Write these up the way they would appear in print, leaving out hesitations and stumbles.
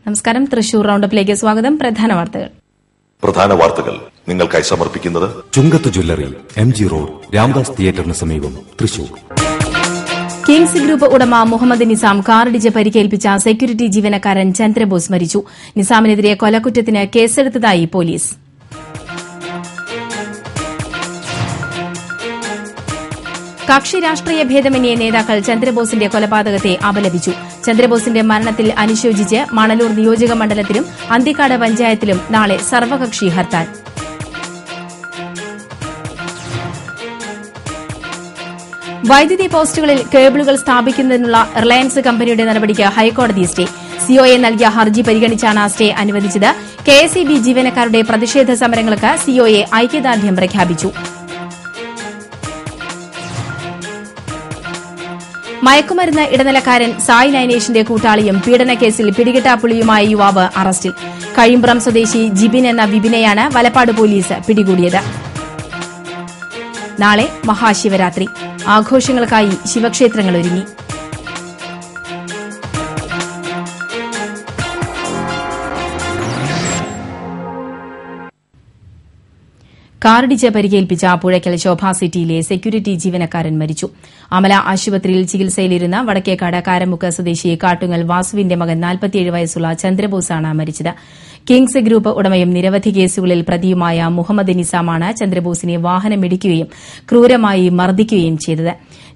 നമസ്കാരം. തൃശൂർ റൌണ്ടപ്പിലേക്ക് സ്വാഗതം. പ്രധാന വാർത്തകൾ നിങ്ങൾക്കായി സമർപ്പിക്കുന്നത് ചുങ്കത്ത് ജ്വല്ലറി, MG റോഡ്, രാംദാസ് തിയേറ്ററിന് സമീപം, തൃശൂർ. കിങ്സ് ഗ്രൂപ്പ് ഉടമ മുഹമ്മദ് നിസാം കാറിടിച്ച് പരിക്കേൽപ്പിച്ച സെക്യൂരിറ്റി ജീവനക്കാരൻ ചന്ദ്രബോസ് മരിച്ചു. നിസാമിനെതിരെ കൊലക്കുറ്റത്തിന് കേസെടുത്തതായി പോലീസ്. കക്ഷി രാഷ്ട്രീയ ഭേദമന്യേ നേതാക്കൾ ചന്ദ്രബോസിന്റെ കൊലപാതകത്തെ അപലപിച്ചു. ചന്ദ്രബോസിന്റെ മരണത്തിൽ അനുശോചിച്ച് മണലൂർ നിയോജക മണ്ഡലത്തിലും അന്തിക്കാട് പഞ്ചായത്തിലും നാളെ സർവകക്ഷി ഹർത്താൽ. വൈദ്യുതി പോസ്റ്റുകളിൽ കേബിളുകൾ സ്ഥാപിക്കുന്നതിനുള്ള റിലയൻസ് കമ്പനിയുടെ നടപടിക്ക് ഹൈക്കോടതി സ്റ്റേ. സിഒഎ നൽകിയ ഹർജി പരിഗണിച്ചാണ് സ്റ്റേ അനുവദിച്ചത്. കെഎസ്ഇബി ജീവനക്കാരുടെ പ്രതിഷേധ സമരങ്ങൾക്ക് സിഒഎ ഐക്യദാർഢ്യം പ്രഖ്യാപിച്ചു. മയക്കുമരുന്ന് ഇടനിലക്കാരൻ സായ് നൈനേഷിന്റെ കൂട്ടാളിയും പീഡനക്കേസിൽ പിടികിട്ടാപ്പുള്ളിയുമായ യുവാവ് അറസ്റ്റിൽ. കഴിമ്പ്രം സ്വദേശി ജിബിൻ എന്ന വിപിനെയാണ് വലപ്പാട് പോലീസ് പിടികൂടിയത്. നാളെ മഹാശിവരാത്രി. ആഘോഷങ്ങൾക്കായി ശിവക്ഷേത്രങ്ങൾ ഒരുങ്ങി. കാറിടിച്ച് പരിക്കേൽപ്പിച്ച പുഴയ്ക്കൽ ശോഭ സിറ്റിയിലെ സെക്യൂരിറ്റി ജീവനക്കാരൻ മരിച്ചു. അമല ആശുപത്രിയിൽ ചികിത്സയിലിരുന്ന വടക്കേക്കാട് കാരമുക്ക് സ്വദേശി കാട്ടുങ്ങൽ വാസുവിന്റെ മകൻ 47 വയസ്സുള്ള ചന്ദ്രബോസാണ് മരിച്ചത്. കിങ്സ് ഗ്രൂപ്പ് ഉടമയും നിരവധി കേസുകളിൽ പ്രതിയുമായ മുഹമ്മദ് നിസാമാണ് ചന്ദ്രബോസിനെ വാഹനമിടിക്കുകയും ക്രൂരമായി മർദ്ദിക്കുകയും ചെയ്തത്.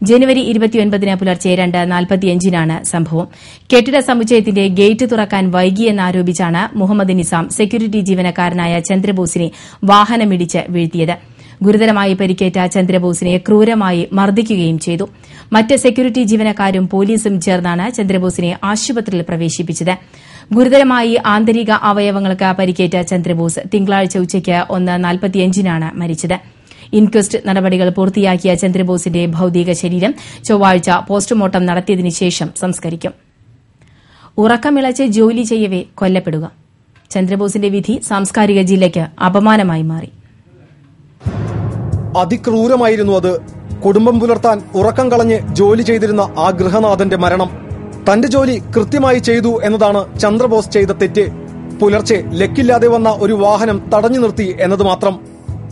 ജനുവരി 29 പുലർച്ചെ 2:45 സംഭവം. കെട്ടിട സമുച്ചയത്തിന്റെ ഗേറ്റ് തുറക്കാൻ വൈകിയെന്നാരോപിച്ചാണ് മുഹമ്മദ് നിസാം സെക്യൂരിറ്റി ജീവനക്കാരനായ ചന്ദ്രബോസിനെ വാഹനമിടിച്ച് വീഴ്ത്തിയത്. ഗുരുതരമായി പരിക്കേറ്റ ചന്ദ്രബോസിനെ ക്രൂരമായി മർദ്ദിക്കുകയും ചെയ്തു. മറ്റ് സെക്യൂരിറ്റി ജീവനക്കാരും പോലീസും ചേർന്നാണ് ചന്ദ്രബോസിനെ ആശുപത്രിയിൽ പ്രവേശിപ്പിച്ചത്. ഗുരുതരമായി ആന്തരിക അവയവങ്ങൾക്ക് പരിക്കേറ്റ ചന്ദ്രബോസ് തിങ്കളാഴ്ച ഉച്ചയ്ക്ക് 1:45 മരിച്ചത്. ഇൻക്വസ്റ്റ് നടപടികൾ പൂർത്തിയാക്കിയ ചന്ദ്രബോസിന്റെ ഭൌതിക ശരീരം ചൊവ്വാഴ്ച പോസ്റ്റ്മോർട്ടം നടത്തിയതിനു ശേഷം സംസ്കരിക്കും. ഉറക്കമിളച്ച് ജോലി ചെയ്യവേ കൊല്ലപ്പെടുക. ചന്ദ്രബോസിന്റെ വിധി സാംസ്കാരിക ജില്ലയ്ക്ക് അപമാനമായി മാറി. അതിക്രൂരമായിരുന്നു അത്. കുടുംബം പുലർത്താൻ ഉറക്കം കളഞ്ഞ് ജോലി ചെയ്തിരുന്ന ആ ഗൃഹനാഥന്റെ മരണം. തന്റെ ജോലി കൃത്യമായി ചെയ്തു എന്നതാണ് ചന്ദ്രബോസ് ചെയ്ത തെറ്റ്. പുലർച്ചെ ലക്കില്ലാതെ വന്ന ഒരു വാഹനം തടഞ്ഞു നിർത്തി എന്നത് മാത്രം.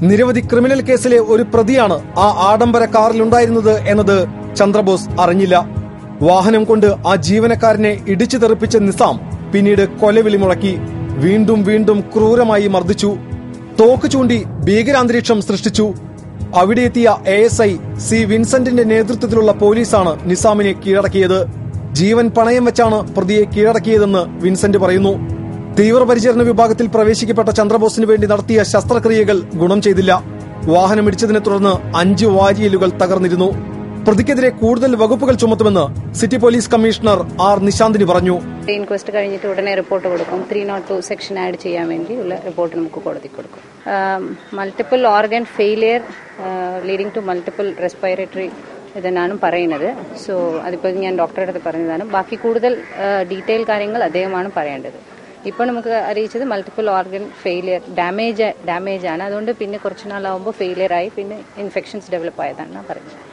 നിരവധി ക്രിമിനൽ കേസിലെ ഒരു പ്രതിയാണ് ആ ആഡംബര കാറിലുണ്ടായിരുന്നത് എന്നത് ചന്ദ്രബോസ് അറിഞ്ഞില്ല. വാഹനം കൊണ്ട് ആ ജീവനക്കാരനെ ഇടിച്ചു തെറിപ്പിച്ച നിസാം പിന്നീട് കൊലവിളി മുഴക്കി. വീണ്ടും വീണ്ടും ക്രൂരമായി മർദ്ദിച്ചു. തോക്ക് ചൂണ്ടി ഭീകരാന്തരീക്ഷം സൃഷ്ടിച്ചു. അവിടെയെത്തിയ ASI സി വിൻസെന്റിന്റെ നേതൃത്വത്തിലുള്ള പോലീസാണ് നിസാമിനെ കീഴടക്കിയത്. ജീവൻ പണയം വെച്ചാണ് പ്രതിയെ കീഴടക്കിയതെന്ന് വിൻസെന്റ് പറയുന്നു. തീവ്രപരിചരണ വിഭാഗത്തിൽ പ്രവേശിക്കപ്പെട്ട ചന്ദ്രബോസിന് വേണ്ടി നടത്തിയ ശസ്ത്രക്രിയകൾ ഗുണം ചെയ്തില്ല. വാഹനമിടിച്ചതിനെ തുടർന്ന് 5 വാരിയലുകൾ തകർന്നിരുന്നു. പ്രതിക്കെതിരെ കൂടുതൽ വകുപ്പുകൾ ചുമത്തുമെന്ന് city police commissioner R. Nishanthini പറഞ്ഞു. ഇൻക്വസ്റ്റ് കഴിഞ്ഞിട്ട് ഉടനെ റിപ്പോർട്ട് കൊടുക്കും. 302 സെക്ഷൻ ആഡ് ചെയ്യാൻ വേണ്ടിയുള്ള റിപ്പോർട്ട് നമുക്ക് കോടതി കൊടുക്കും. Multiple organ failure leading to multiple respiratory ഇതെന്നാണ് പറയുന്നത്. സോ അതിപ്പോൾ ഞാൻ ഡോക്ടറുടെ അടുത്ത് പറഞ്ഞതാണ്. ബാക്കി കൂടുതൽ ഡീറ്റെയിൽ കാര്യങ്ങൾ അദ്ദേഹമാണ് പറയേണ്ടത്. ഇപ്പോൾ നമുക്ക് അറിയിച്ചത് മൾട്ടിപ്പിൾ ഓർഗൻ ഫെയിലിയർ ഡാമേജ് ആണ്. അതുകൊണ്ട് പിന്നെ കുറച്ചു നാളാവുമ്പോൾ ഫെയിലിയർ ആയി പിന്നെ ഇൻഫെക്ഷൻസ് ഡെവലപ്പ് ആയതാണ് പറയുന്നത്.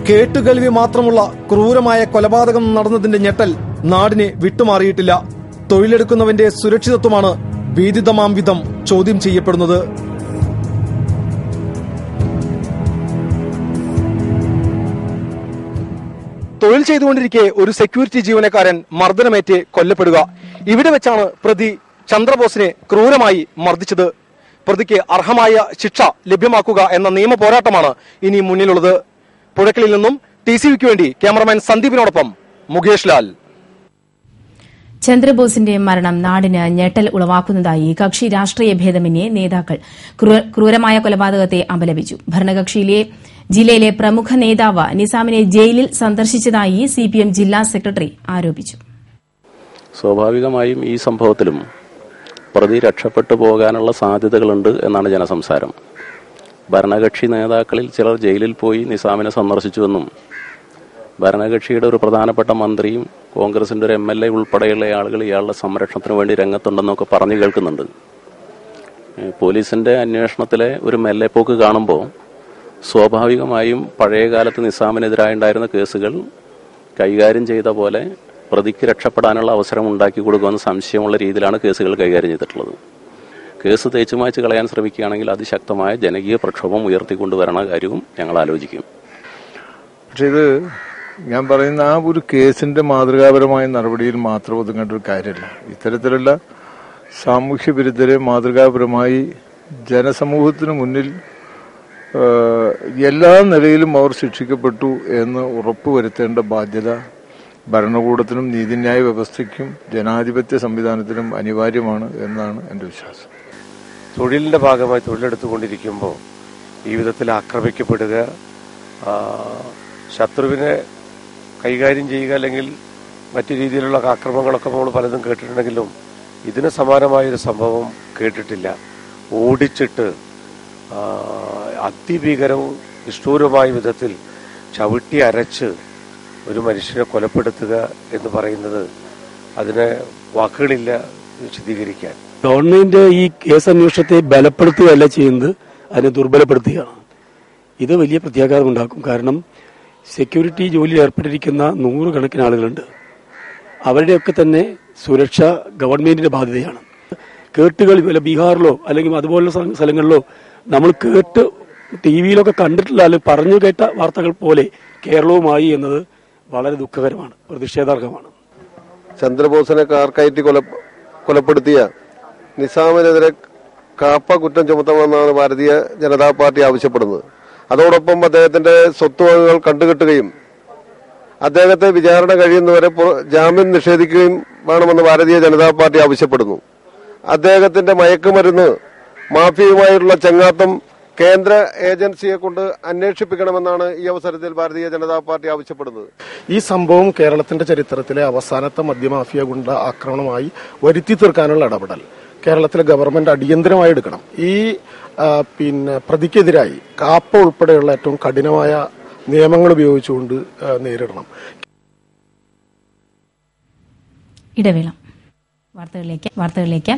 കേട്ടുകേൾവി മാത്രമുള്ള ക്രൂരമായ കൊലപാതകം നടന്നതിന്റെ ഞെട്ടൽ നാടിനെ വിട്ടുമാറിയിട്ടില്ല. തൊഴിലെടുക്കുന്നവന്റെ സുരക്ഷിതത്വമാണ് ഭീതിതമാം വിധം ചോദ്യം ചെയ്യപ്പെടുന്നത്. തൊഴിൽ ചെയ്തുകൊണ്ടിരിക്കെ ഒരു സെക്യൂരിറ്റി ജീവനക്കാരൻ മർദ്ദനമേറ്റ് കൊല്ലപ്പെടുക. ഇവിടെ വെച്ചാണ് പ്രതി ചന്ദ്രബോസിനെ ക്രൂരമായി മർദ്ദിച്ചത്. പ്രതിക്ക് അർഹമായ ശിക്ഷ ലഭ്യമാക്കുക എന്ന നിയമ പോരാട്ടമാണ് ഇനി മുന്നിലുള്ളത്. പുഴയ്ക്കലിൽ നിന്നും TCVക്ക് വേണ്ടി ക്യാമറമാൻ സന്ദീപിനോടൊപ്പം മുകേഷ് ലാൽ. ചന്ദ്രബോസിന്റെ മരണം നാടിന് ഞെട്ടൽ ഉളവാക്കുന്നതായി കക്ഷി രാഷ്ട്രീയ ഭേദമന്യേ നേതാക്കൾ ക്രൂരമായ കൊലപാതകത്തെ അപലപിച്ചു. ജില്ലയിലെ പ്രമുഖ നേതാവ് നിസാമിനെ ജയിലിൽ സന്ദർശിച്ചതായി CPM ജില്ലാ സെക്രട്ടറി ആരോപിച്ചു. സ്വാഭാവികമായും ഈ സംഭവത്തിലും പ്രതി രക്ഷപ്പെട്ടു പോകാനുള്ള സാധ്യതകളുണ്ട് എന്നാണ് ജനസംസാരം. ഭരണകക്ഷി നേതാക്കളിൽ ചിലർ ജയിലിൽ പോയി നിസാമിനെ സന്ദർശിച്ചുവെന്നും ഭരണകക്ഷിയുടെ ഒരു പ്രധാനപ്പെട്ട മന്ത്രിയും കോൺഗ്രസിന്റെ ഒരു MLA ഉൾപ്പെടെയുള്ള ആളുകൾ ഇയാളുടെ സംരക്ഷണത്തിന് വേണ്ടി രംഗത്തുണ്ടെന്നൊക്കെ പറഞ്ഞു കേൾക്കുന്നുണ്ട്. പോലീസിന്റെ അന്വേഷണത്തിലെ ഒരു മെല്ലെപ്പോക്ക് കാണുമ്പോൾ സ്വാഭാവികമായും പഴയകാലത്ത് നിസാമിനെതിരായുണ്ടായിരുന്ന കേസുകൾ കൈകാര്യം ചെയ്ത പോലെ പ്രതിക്ക് രക്ഷപ്പെടാനുള്ള അവസരം ഉണ്ടാക്കി കൊടുക്കുമെന്ന് സംശയമുള്ള രീതിയിലാണ് കേസുകൾ കൈകാര്യം ചെയ്തിട്ടുള്ളത്. കേസ് തേച്ചുമാച്ച് കളയാൻ ശ്രമിക്കുകയാണെങ്കിൽ അതിശക്തമായ ജനകീയ പ്രക്ഷോഭം ഉയർത്തിക്കൊണ്ടുവരണ കാര്യവും ഞങ്ങൾ ആലോചിക്കും. പക്ഷെ ഇത് ഞാൻ പറയുന്ന ആ ഒരു കേസിന്റെ മാതൃകാപരമായ നടപടിയിൽ മാത്രം ഒതുങ്ങേണ്ട ഒരു കാര്യമല്ല. ഇത്തരത്തിലുള്ള സാമൂഹ്യ വിരുദ്ധരെ മാതൃകാപരമായി ജനസമൂഹത്തിന് മുന്നിൽ എല്ലാ നിലയിലും അവർ ശിക്ഷിക്കപ്പെട്ടു എന്ന് ഉറപ്പുവരുത്തേണ്ട ബാധ്യത ഭരണകൂടത്തിനും നീതിന്യായ വ്യവസ്ഥയ്ക്കും ജനാധിപത്യ സംവിധാനത്തിനും അനിവാര്യമാണ് എന്നാണ് എൻ്റെ വിശ്വാസം. തൊഴിലിന്റെ ഭാഗമായി തൊഴിലെടുത്തുകൊണ്ടിരിക്കുമ്പോൾ ഈ വിധത്തിൽ ആക്രമിക്കപ്പെടുക, ശത്രുവിനെ കൈകാര്യം ചെയ്യുക, അല്ലെങ്കിൽ മറ്റു രീതിയിലുള്ള ആക്രമണങ്ങളൊക്കെ നമ്മൾ പലതും കേട്ടിട്ടുണ്ടെങ്കിലും ഇതിന് സമാനമായൊരു സംഭവം കേട്ടിട്ടില്ല. ഓടിച്ചിട്ട് അതിഭീകരവും നിഷ്ഠൂരമായ വിധത്തിൽ ചവിട്ടി അരച്ച് ഒരു മനുഷ്യനെ കൊലപ്പെടുത്തുക എന്ന് പറയുന്നത് അതിന് വാക്കുകളില്ല വിശദീകരിക്കാൻ. ഗവൺമെന്റ് ഈ കേസ് അന്വേഷണത്തെ ബലപ്പെടുത്തുകയല്ല ചെയ്യുന്നത്, അതിനെ ദുർബലപ്പെടുത്തുകയാണ്. ഇത് വലിയ പ്രത്യാഘാതം ഉണ്ടാക്കും. കാരണം സെക്യൂരിറ്റി ജോലിയിൽ ഏർപ്പെട്ടിരിക്കുന്ന 100 കണക്കിന് ആളുകളുണ്ട്. അവരുടെയൊക്കെ തന്നെ സുരക്ഷ ഗവൺമെന്റിന്റെ ബാധ്യതയാണ്. കേട്ടുകൾ ബീഹാറിലോ അല്ലെങ്കിൽ അതുപോലുള്ള സ്ഥലങ്ങളിലോ നമ്മൾ കേട്ട് ടിവിയിലൊക്കെ കണ്ടിട്ടുള്ള അല്ലെങ്കിൽ പറഞ്ഞു കേട്ട വാർത്തകൾ പോലെ കേരളവുമായി എന്നത് വളരെ ദുഃഖകരമാണ്, പ്രതിഷേധാർഹമാണ്. ചന്ദ്രബോസിനെ കാർ കയറ്റി കൊലപ്പെടുത്തിയ നിസാമിനെതിരെ കാപ്പ കുറ്റം ചുമത്തണമെന്നാണ് ഭാരതീയ ജനതാ പാർട്ടി ആവശ്യപ്പെടുന്നത്. അതോടൊപ്പം അദ്ദേഹത്തിന്റെ സ്വത്തുവകകൾ കണ്ടുകെട്ടുകയും അദ്ദേഹത്തെ വിചാരണ കഴിയുന്നവരെ ജാമ്യം നിഷേധിക്കുകയും വേണമെന്ന് ഭാരതീയ ജനതാ പാർട്ടി ആവശ്യപ്പെടുന്നു. അദ്ദേഹത്തിന്റെ മയക്കുമരുന്ന് മാഫിയയുമായുള്ള ചങ്ങാത്തം കേന്ദ്ര ഏജൻസിയെ കൊണ്ട് അന്വേഷിപ്പിക്കണമെന്നാണ് ഈ അവസരത്തിൽ ഭാരതീയ ജനതാ പാർട്ടി ആവശ്യപ്പെടുന്നത്. ഈ സംഭവം കേരളത്തിന്റെ ചരിത്രത്തിലെ അവസാനത്തെ മദ്യമാഫിയ ഗുണ്ട ആക്രമണമായി വരുത്തി തീർക്കാനുള്ള ഇടപെടൽ കേരളത്തിലെ ഗവൺമെന്റ് അടിയന്തരമായി എടുക്കണം. ഈ പ്രതിക്കെതിരായി കാപ്പ ഉൾപ്പെടെയുള്ള ഏറ്റവും കഠിനമായ നിയമങ്ങൾ ഉപയോഗിച്ചുകൊണ്ട് നേരിടണം. ഇടവേള. വാർത്തകളിലേക്ക്.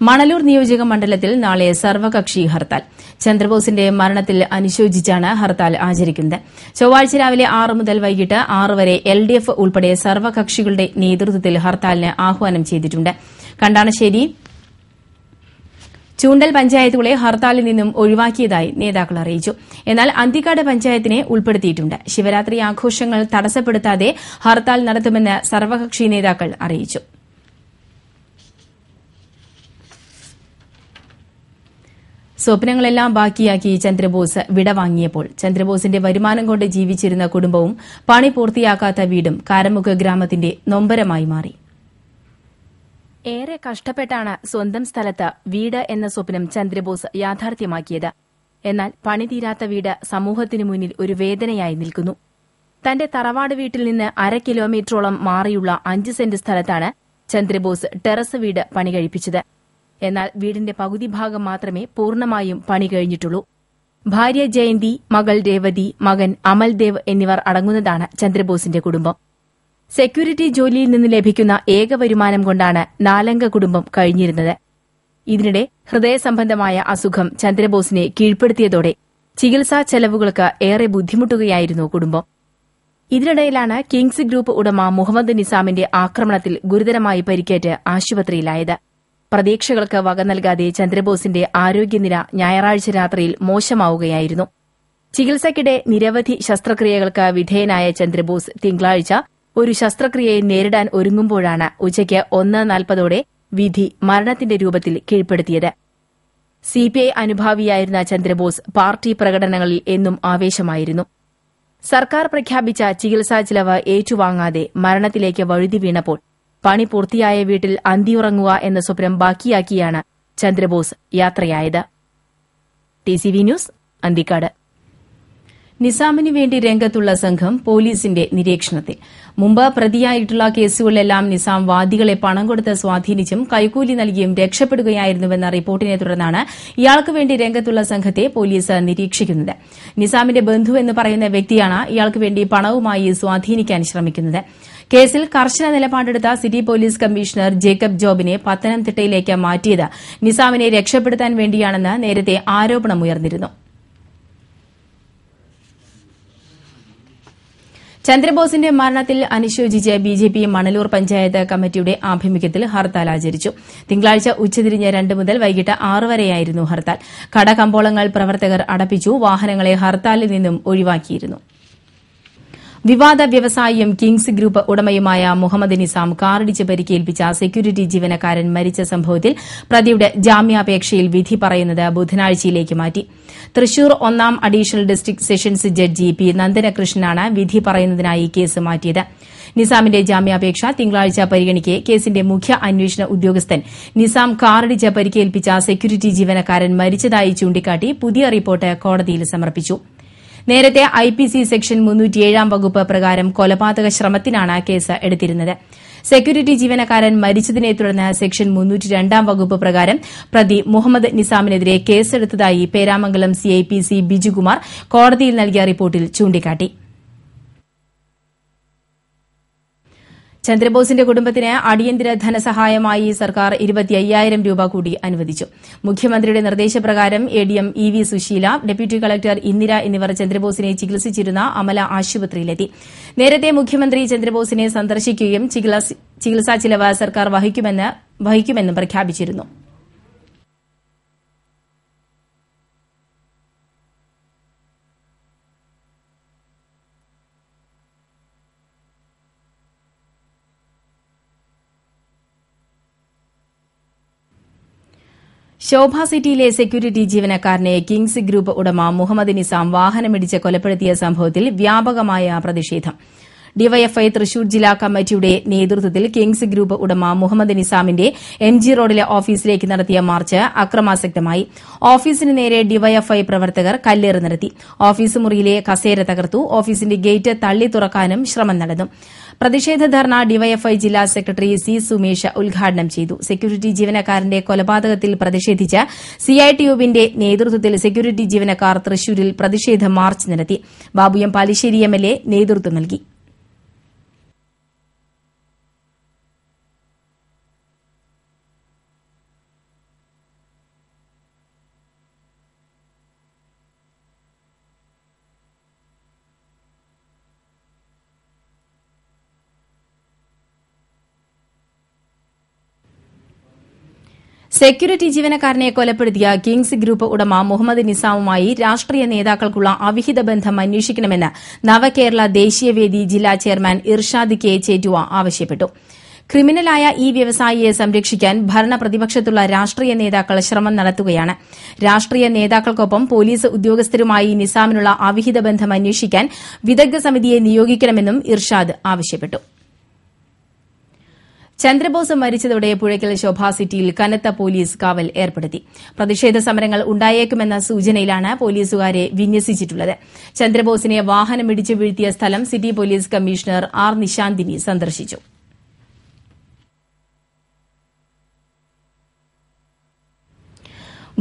മണലൂർ നിയോജക മണ്ഡലത്തിൽ നാളെ സർവകക്ഷി ഹർത്താൽ. ചന്ദ്രബോസിന്റെ മരണത്തിൽ അനുശോചിച്ചാണ് ഹർത്താൽ ആചരിക്കുന്നത്. ചൊവ്വാഴ്ച രാവിലെ 6 മുതൽ വൈകിട്ട് 6 വരെ LDF ഉൾപ്പെടെ സർവകക്ഷികളുടെ നേതൃത്വത്തിൽ ഹർത്താലിന് ആഹ്വാനം ചെയ്തിട്ടുണ്ട്. കണ്ടാണശ്ശേരി, ചൂണ്ടൽ പഞ്ചായത്തുകളെ ഹർത്താലിൽ നിന്നും ഒഴിവാക്കിയതായി നേതാക്കൾ അറിയിച്ചു. എന്നാൽ അന്തിക്കാട് പഞ്ചായത്തിനെ ഉൾപ്പെടുത്തിയിട്ടുണ്ട്. ശിവരാത്രി ആഘോഷങ്ങൾ തടസ്സപ്പെടുത്താതെ ഹർത്താൽ നടത്തുമെന്ന് സർവകക്ഷി നേതാക്കൾ അറിയിച്ചു. സ്വപ്നങ്ങളെല്ലാം ബാക്കിയാക്കി ചന്ദ്രബോസ് വിടവാങ്ങിയപ്പോൾ ചന്ദ്രബോസിന്റെ വരുമാനം കൊണ്ട് ജീവിച്ചിരുന്ന കുടുംബവും പണി പൂർത്തിയാക്കാത്ത വീടും കാരമുക്ക് ഗ്രാമത്തിന്റെ നൊമ്പരമായി മാറി. ഏറെ കഷ്ടപ്പെട്ടാണ് സ്വന്തം സ്ഥലത്ത് വീട് എന്ന സ്വപ്നം ചന്ദ്രബോസ് യാഥാർത്ഥ്യമാക്കിയത്. എന്നാൽ പണി തീരാത്ത വീട് സമൂഹത്തിനു മുന്നിൽ ഒരു വേദനയായി നിൽക്കുന്നു. തന്റെ തറവാട് വീട്ടിൽ നിന്ന് 1/2 കിലോമീറ്ററോളം മാറിയുള്ള 5 സെന്റ് സ്ഥലത്താണ് ചന്ദ്രബോസ് ടെറസ് വീട് പണി കഴിപ്പിച്ചത്. എന്നാൽ വീടിന്റെ പകുതി ഭാഗം മാത്രമേ പൂർണ്ണമായും പണി കഴിഞ്ഞിട്ടുള്ളൂ. ഭാര്യ ജയന്തി, മകൾ രേവതി, മകൻ അമൽദേവ് എന്നിവർ അടങ്ങുന്നതാണ് ചന്ദ്രബോസിന്റെ കുടുംബം. സെക്യൂരിറ്റി ജോലിയിൽ നിന്ന് ലഭിക്കുന്ന ഏക വരുമാനം കൊണ്ടാണ് 4 കുടുംബം കഴിഞ്ഞിരുന്നത്. ഇതിനിടെ ഹൃദയസംബന്ധമായ അസുഖം ചന്ദ്രബോസിനെ കീഴ്പ്പെടുത്തിയതോടെ ചികിത്സാ ചെലവുകൾക്ക് ഏറെ ബുദ്ധിമുട്ടുകയായിരുന്നു കുടുംബം. ഇതിനിടയിലാണ് കിങ്സ് ഗ്രൂപ്പ് ഉടമ മുഹമ്മദ് നിസാമിന്റെ ആക്രമണത്തിൽ ഗുരുതരമായി പരിക്കേറ്റ് ആശുപത്രിയിലായത്. പ്രതീക്ഷകൾക്ക് വക നൽകാതെ ചന്ദ്രബോസിന്റെ ആരോഗ്യനില ഞായറാഴ്ച രാത്രിയിൽ മോശമാവുകയായിരുന്നു. ചികിത്സയ്ക്കിടെ നിരവധി ശസ്ത്രക്രിയകൾക്ക് വിധേയനായ ചന്ദ്രബോസ് തിങ്കളാഴ്ച ഒരു ശസ്ത്രക്രിയയെ നേരിടാൻ ഒരുങ്ങുമ്പോഴാണ് ഉച്ചയ്ക്ക് 1:40 വിധി മരണത്തിന്റെ രൂപത്തിൽ കീഴ്പ്പെടുത്തിയത്. CPI അനുഭാവിയായിരുന്ന ചന്ദ്രബോസ് പാർട്ടി പ്രകടനങ്ങളിൽ എന്നും ആവേശമായിരുന്നു. സർക്കാർ പ്രഖ്യാപിച്ച ചികിത്സാ ചിലവ് ഏറ്റുവാങ്ങാതെ മരണത്തിലേക്ക് വഴുതി വീണപ്പോൾ പണി പൂർത്തിയായ വീട്ടിൽ അന്തിയുറങ്ങുക എന്ന സ്വപ്നം ബാക്കിയാക്കിയാണ് ചന്ദ്രബോസ് യാത്രയായത്. TCV news, Anthikad. നിസാമിനു വേണ്ടി രംഗത്തുള്ള സംഘം പോലീസിന്റെ നിരീക്ഷണത്തിൽ. മുമ്പ് പ്രതിയായിട്ടുള്ള കേസുകളിലെല്ലാം നിസാം വാദികളെ പണം കൊടുത്ത് സ്വാധീനിച്ചും കൈക്കൂലി നൽകിയും രക്ഷപ്പെടുകയായിരുന്നുവെന്ന റിപ്പോർട്ടിനെ തുടർന്നാണ് ഇയാൾക്ക് വേണ്ടി രംഗത്തുള്ള സംഘത്തെ പോലീസ് നിരീക്ഷിക്കുന്നത്. നിസാമിന്റെ ബന്ധു എന്ന് പറയുന്ന വ്യക്തിയാണ് ഇയാൾക്ക് വേണ്ടി പണവുമായി സ്വാധീനിക്കാൻ ശ്രമിക്കുന്നത്. കേസിൽ കർശന നിലപാടെടുത്ത സിറ്റി പോലീസ് കമ്മീഷണർ ജേക്കബ് ജോബിനെ പത്തനംതിട്ടയിലേക്ക് മാറ്റിയത് നിസാമിനെ രക്ഷപ്പെടുത്താൻ വേണ്ടിയാണെന്ന് നേരത്തെ ആരോപണമുയർന്നിരുന്നു. ചന്ദ്രബോസിന്റെ മരണത്തിൽ അനുശോചിച്ച് ബിജെപി മണലൂർ പഞ്ചായത്ത് കമ്മിറ്റിയുടെ ആഭിമുഖ്യത്തിൽ ഹർത്താൽ ആചരിച്ചു. തിങ്കളാഴ്ച ഉച്ചതിരിഞ്ഞ് 2 മുതൽ വൈകിട്ട് 6 വരെയായിരുന്നു ഹർത്താൽ. കടകമ്പോളങ്ങൾ പ്രവർത്തകർ അടപ്പിച്ചു. വാഹനങ്ങളെ ഹർത്താലിൽ നിന്നും ഒഴിവാക്കിയിരുന്നു. വിവാദ വ്യവസായിയും കിങ്സ് ഗ്രൂപ്പ് ഉടമയുമായ മുഹമ്മദ് നിസാം കാറിടിച്ച് പരിക്കേൽപ്പിച്ച സെക്യൂരിറ്റി ജീവനക്കാരൻ മരിച്ച സംഭവത്തിൽ പ്രതിയുടെ ജാമ്യാപേക്ഷയിൽ വിധി പറയുന്നത് ബുധനാഴ്ചയിലേക്ക് മാറ്റി. തൃശൂർ 1ാം additional district sessions judge P നന്ദനകൃഷ്ണനാണ് വിധി പറയുന്നതിനായി കേസ് മാറ്റിയത്. നിസാമിന്റെ ജാമ്യാപേക്ഷ തിങ്കളാഴ്ച പരിഗണിക്കെ കേസിന്റെ മുഖ്യ അന്വേഷണ ഉദ്യോഗസ്ഥൻ നിസാം കാറിടിച്ച് പരിക്കേൽപ്പിച്ച സെക്യൂരിറ്റി ജീവനക്കാരൻ മരിച്ചതായി ചൂണ്ടിക്കാട്ടി പുതിയ റിപ്പോർട്ട് കോടതിയിൽ സമർപ്പിച്ചു. നേരത്തെ IPC സെക്ഷൻ 307 വകുപ്പ് പ്രകാരം കൊലപാതക ശ്രമത്തിനാണ് കേസ് എടുത്തിരുന്നത്. സെക്യൂരിറ്റി ജീവനക്കാരൻ മരിച്ചതിനെ തുടർന്ന് സെക്ഷൻ 302 വകുപ്പ് പ്രകാരം പ്രതി മുഹമ്മദ് നിസാമിനെതിരെ കേസെടുത്തതായി പേരാമംഗലം CIPC ബിജുകുമാർ കോടതിയിൽ നൽകിയ റിപ്പോർട്ടിൽ ചൂണ്ടിക്കാട്ടി. ചന്ദ്രബോസിന്റെ കുടുംബത്തിന് അടിയന്തര ധനസഹായമായി സർക്കാർ 25,000 രൂപ കൂടി അനുവദിച്ചു. മുഖ്യമന്ത്രിയുടെ നിർദ്ദേശപ്രകാരം ADM EV Susheela, deputy collector Indira എന്നിവർ ചന്ദ്രബോസിനെ ചികിത്സിച്ചിരുന്ന അമല ആശുപത്രിയിലെത്തി. നേരത്തെ മുഖ്യമന്ത്രി ചന്ദ്രബോസിനെ സന്ദർശിക്കുകയും ചികിത്സാ ചിലവ് സർക്കാർ വഹിക്കുമെന്നും പ്രഖ്യാപിച്ചിരുന്നു. ശോഭ സിറ്റിയിലെ സെക്യൂരിറ്റി ജീവനക്കാരനെ കിങ്സ് ഗ്രൂപ്പ് ഉടമ മുഹമ്മദ് നിസാം വാഹനമിടിച്ച് കൊലപ്പെടുത്തിയ സംഭവത്തിൽ വ്യാപകമായ പ്രതിഷേധം. ഡിവൈഎഫ്ഐ തൃശൂർ ജില്ലാ കമ്മിറ്റിയുടെ നേതൃത്വത്തിൽ കിങ്സ് ഗ്രൂപ്പ് ഉടമ മുഹമ്മദ് നിസാമിന്റെ MG റോഡിലെ ഓഫീസിലേക്ക് നടത്തിയ മാർച്ച് അക്രമാസക്തമായി. ഓഫീസിന് നേരെ ഡിവൈഎഫ്ഐ പ്രവർത്തകർ കല്ലേറ് നടത്തി. ഓഫീസ് മുറിയിലെ കസേര തകർത്തു. ഓഫീസിന്റെ ഗേറ്റ് തള്ളി തുറക്കാനും ശ്രമം നടന്നു. പ്രതിഷേധ ധർണ ഡിവൈഎഫ്ഐ ജില്ലാ സെക്രട്ടറി C സുമേഷ് ഉദ്ഘാടനം ചെയ്തു. സെക്യൂരിറ്റി ജീവനക്കാരന്റെ കൊലപാതകത്തിൽ പ്രതിഷേധിച്ച് CITUവിന്റെ നേതൃത്വത്തിൽ സെക്യൂരിറ്റി ജീവനക്കാർ തൃശൂരിൽ പ്രതിഷേധ മാർച്ച് നടത്തി. ബാബുയം പാലിശ്ശേരി MLA നേതൃത്വം നൽകി. സെക്യൂരിറ്റി ജീവനക്കാരനെ കൊലപ്പെടുത്തിയ കിങ്സ് ഗ്രൂപ്പ് ഉടമ മുഹമ്മദ് നിസാമുമായി രാഷ്ട്രീയ നേതാക്കൾക്കുള്ള അവിഹിത ബന്ധം അന്വേഷിക്കണമെന്ന് നവകേരള ദേശീയവേദി ജില്ലാ ചെയർമാൻ ഇർഷാദ് K ചേറ്റുവ ആവശ്യപ്പെട്ടു. ക്രിമിനലായ ഈ വ്യവസായിയെ സംരക്ഷിക്കാൻ ഭരണപ്രതിപക്ഷത്തുള്ള രാഷ്ട്രീയ നേതാക്കൾ ശ്രമം നടത്തുകയാണ്. രാഷ്ട്രീയ നേതാക്കൾക്കൊപ്പം പോലീസ് ഉദ്യോഗസ്ഥരുമായി നിസാമിനുള്ള അവിഹിത ബന്ധം അന്വേഷിക്കാൻ വിദഗ്ധ സമിതിയെ നിയോഗിക്കണമെന്നും ഇർഷാദ് ആവശ്യപ്പെട്ടു. ചന്ദ്രബോസ് മരിച്ചതോടെ പുഴയ്ക്കൽ ശോഭ സിറ്റിയിൽ കനത്ത പോലീസ് കാവൽ ഏർപ്പെടുത്തി. പ്രതിഷേധ സമരങ്ങൾ ഉണ്ടായേക്കുമെന്ന സൂചനയിലാണ് പോലീസുകാരെ വിന്യസിച്ചിട്ടുള്ളത്. ചന്ദ്രബോസിനെ വാഹനമിടിച്ചു വീഴ്ത്തിയ സ്ഥലം city police commissioner R Nishanthini സന്ദർശിച്ചു.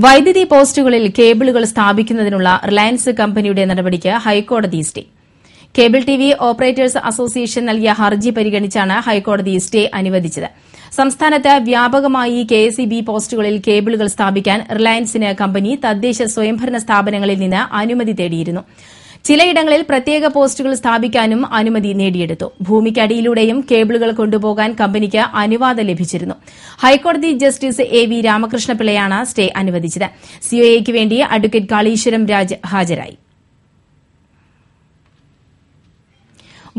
വൈദ്യുതി പോസ്റ്റുകളിൽ കേബിളുകൾ സ്ഥാപിക്കുന്നതിനുള്ള റിലയൻസ് കമ്പനിയുടെ നടപടിക്ക് ഹൈക്കോടതി stay. Cable TV operators association നൽകിയ ഹർജി പരിഗണിച്ചാണ് ഹൈക്കോടതി സ്റ്റേ അനുവദിച്ചത്. സംസ്ഥാനത്ത് വ്യാപകമായി KSEB പോസ്റ്റുകളിൽ കേബിളുകൾ സ്ഥാപിക്കാൻ റിലയൻസിന് കമ്പനി തദ്ദേശ സ്വയംഭരണ സ്ഥാപനങ്ങളിൽ നിന്ന് അനുമതി തേടിയിരുന്നു. ചിലയിടങ്ങളിൽ പ്രത്യേക പോസ്റ്റുകൾ സ്ഥാപിക്കാനും അനുമതി നേടിയെടുത്തു. ഭൂമിക്കടിയിലൂടെയും കേബിളുകൾ കൊണ്ടുപോകാൻ കമ്പനിക്ക് അനുവാദം ലഭിച്ചിരുന്നു. ഹൈക്കോടതി ജസ്റ്റിസ് AV രാമകൃഷ്ണപിള്ളയാണ് സ്റ്റേ അനുവദിച്ചത്. COAയ്ക്ക് വേണ്ടി അഡ്വക്കേറ്റ് കാളീശ്വരം രാജ് ഹാജരായി.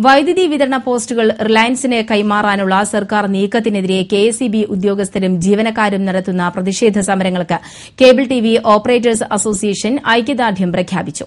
വൈദ്യുതി വിതരണ പോസ്റ്റുകൾ റിലയൻസിന് കൈമാറാനുള്ള സർക്കാർ നീക്കത്തിനെതിരെ KSEB ഉദ്യോഗസ്ഥരും ജീവനക്കാരും നടത്തുന്ന പ്രതിഷേധ സമരങ്ങൾക്ക് കേബിൾ TV ഓപ്പറേറ്റേഴ്സ് അസോസിയേഷൻ ഐക്യദാർഢ്യം പ്രഖ്യാപിച്ചു.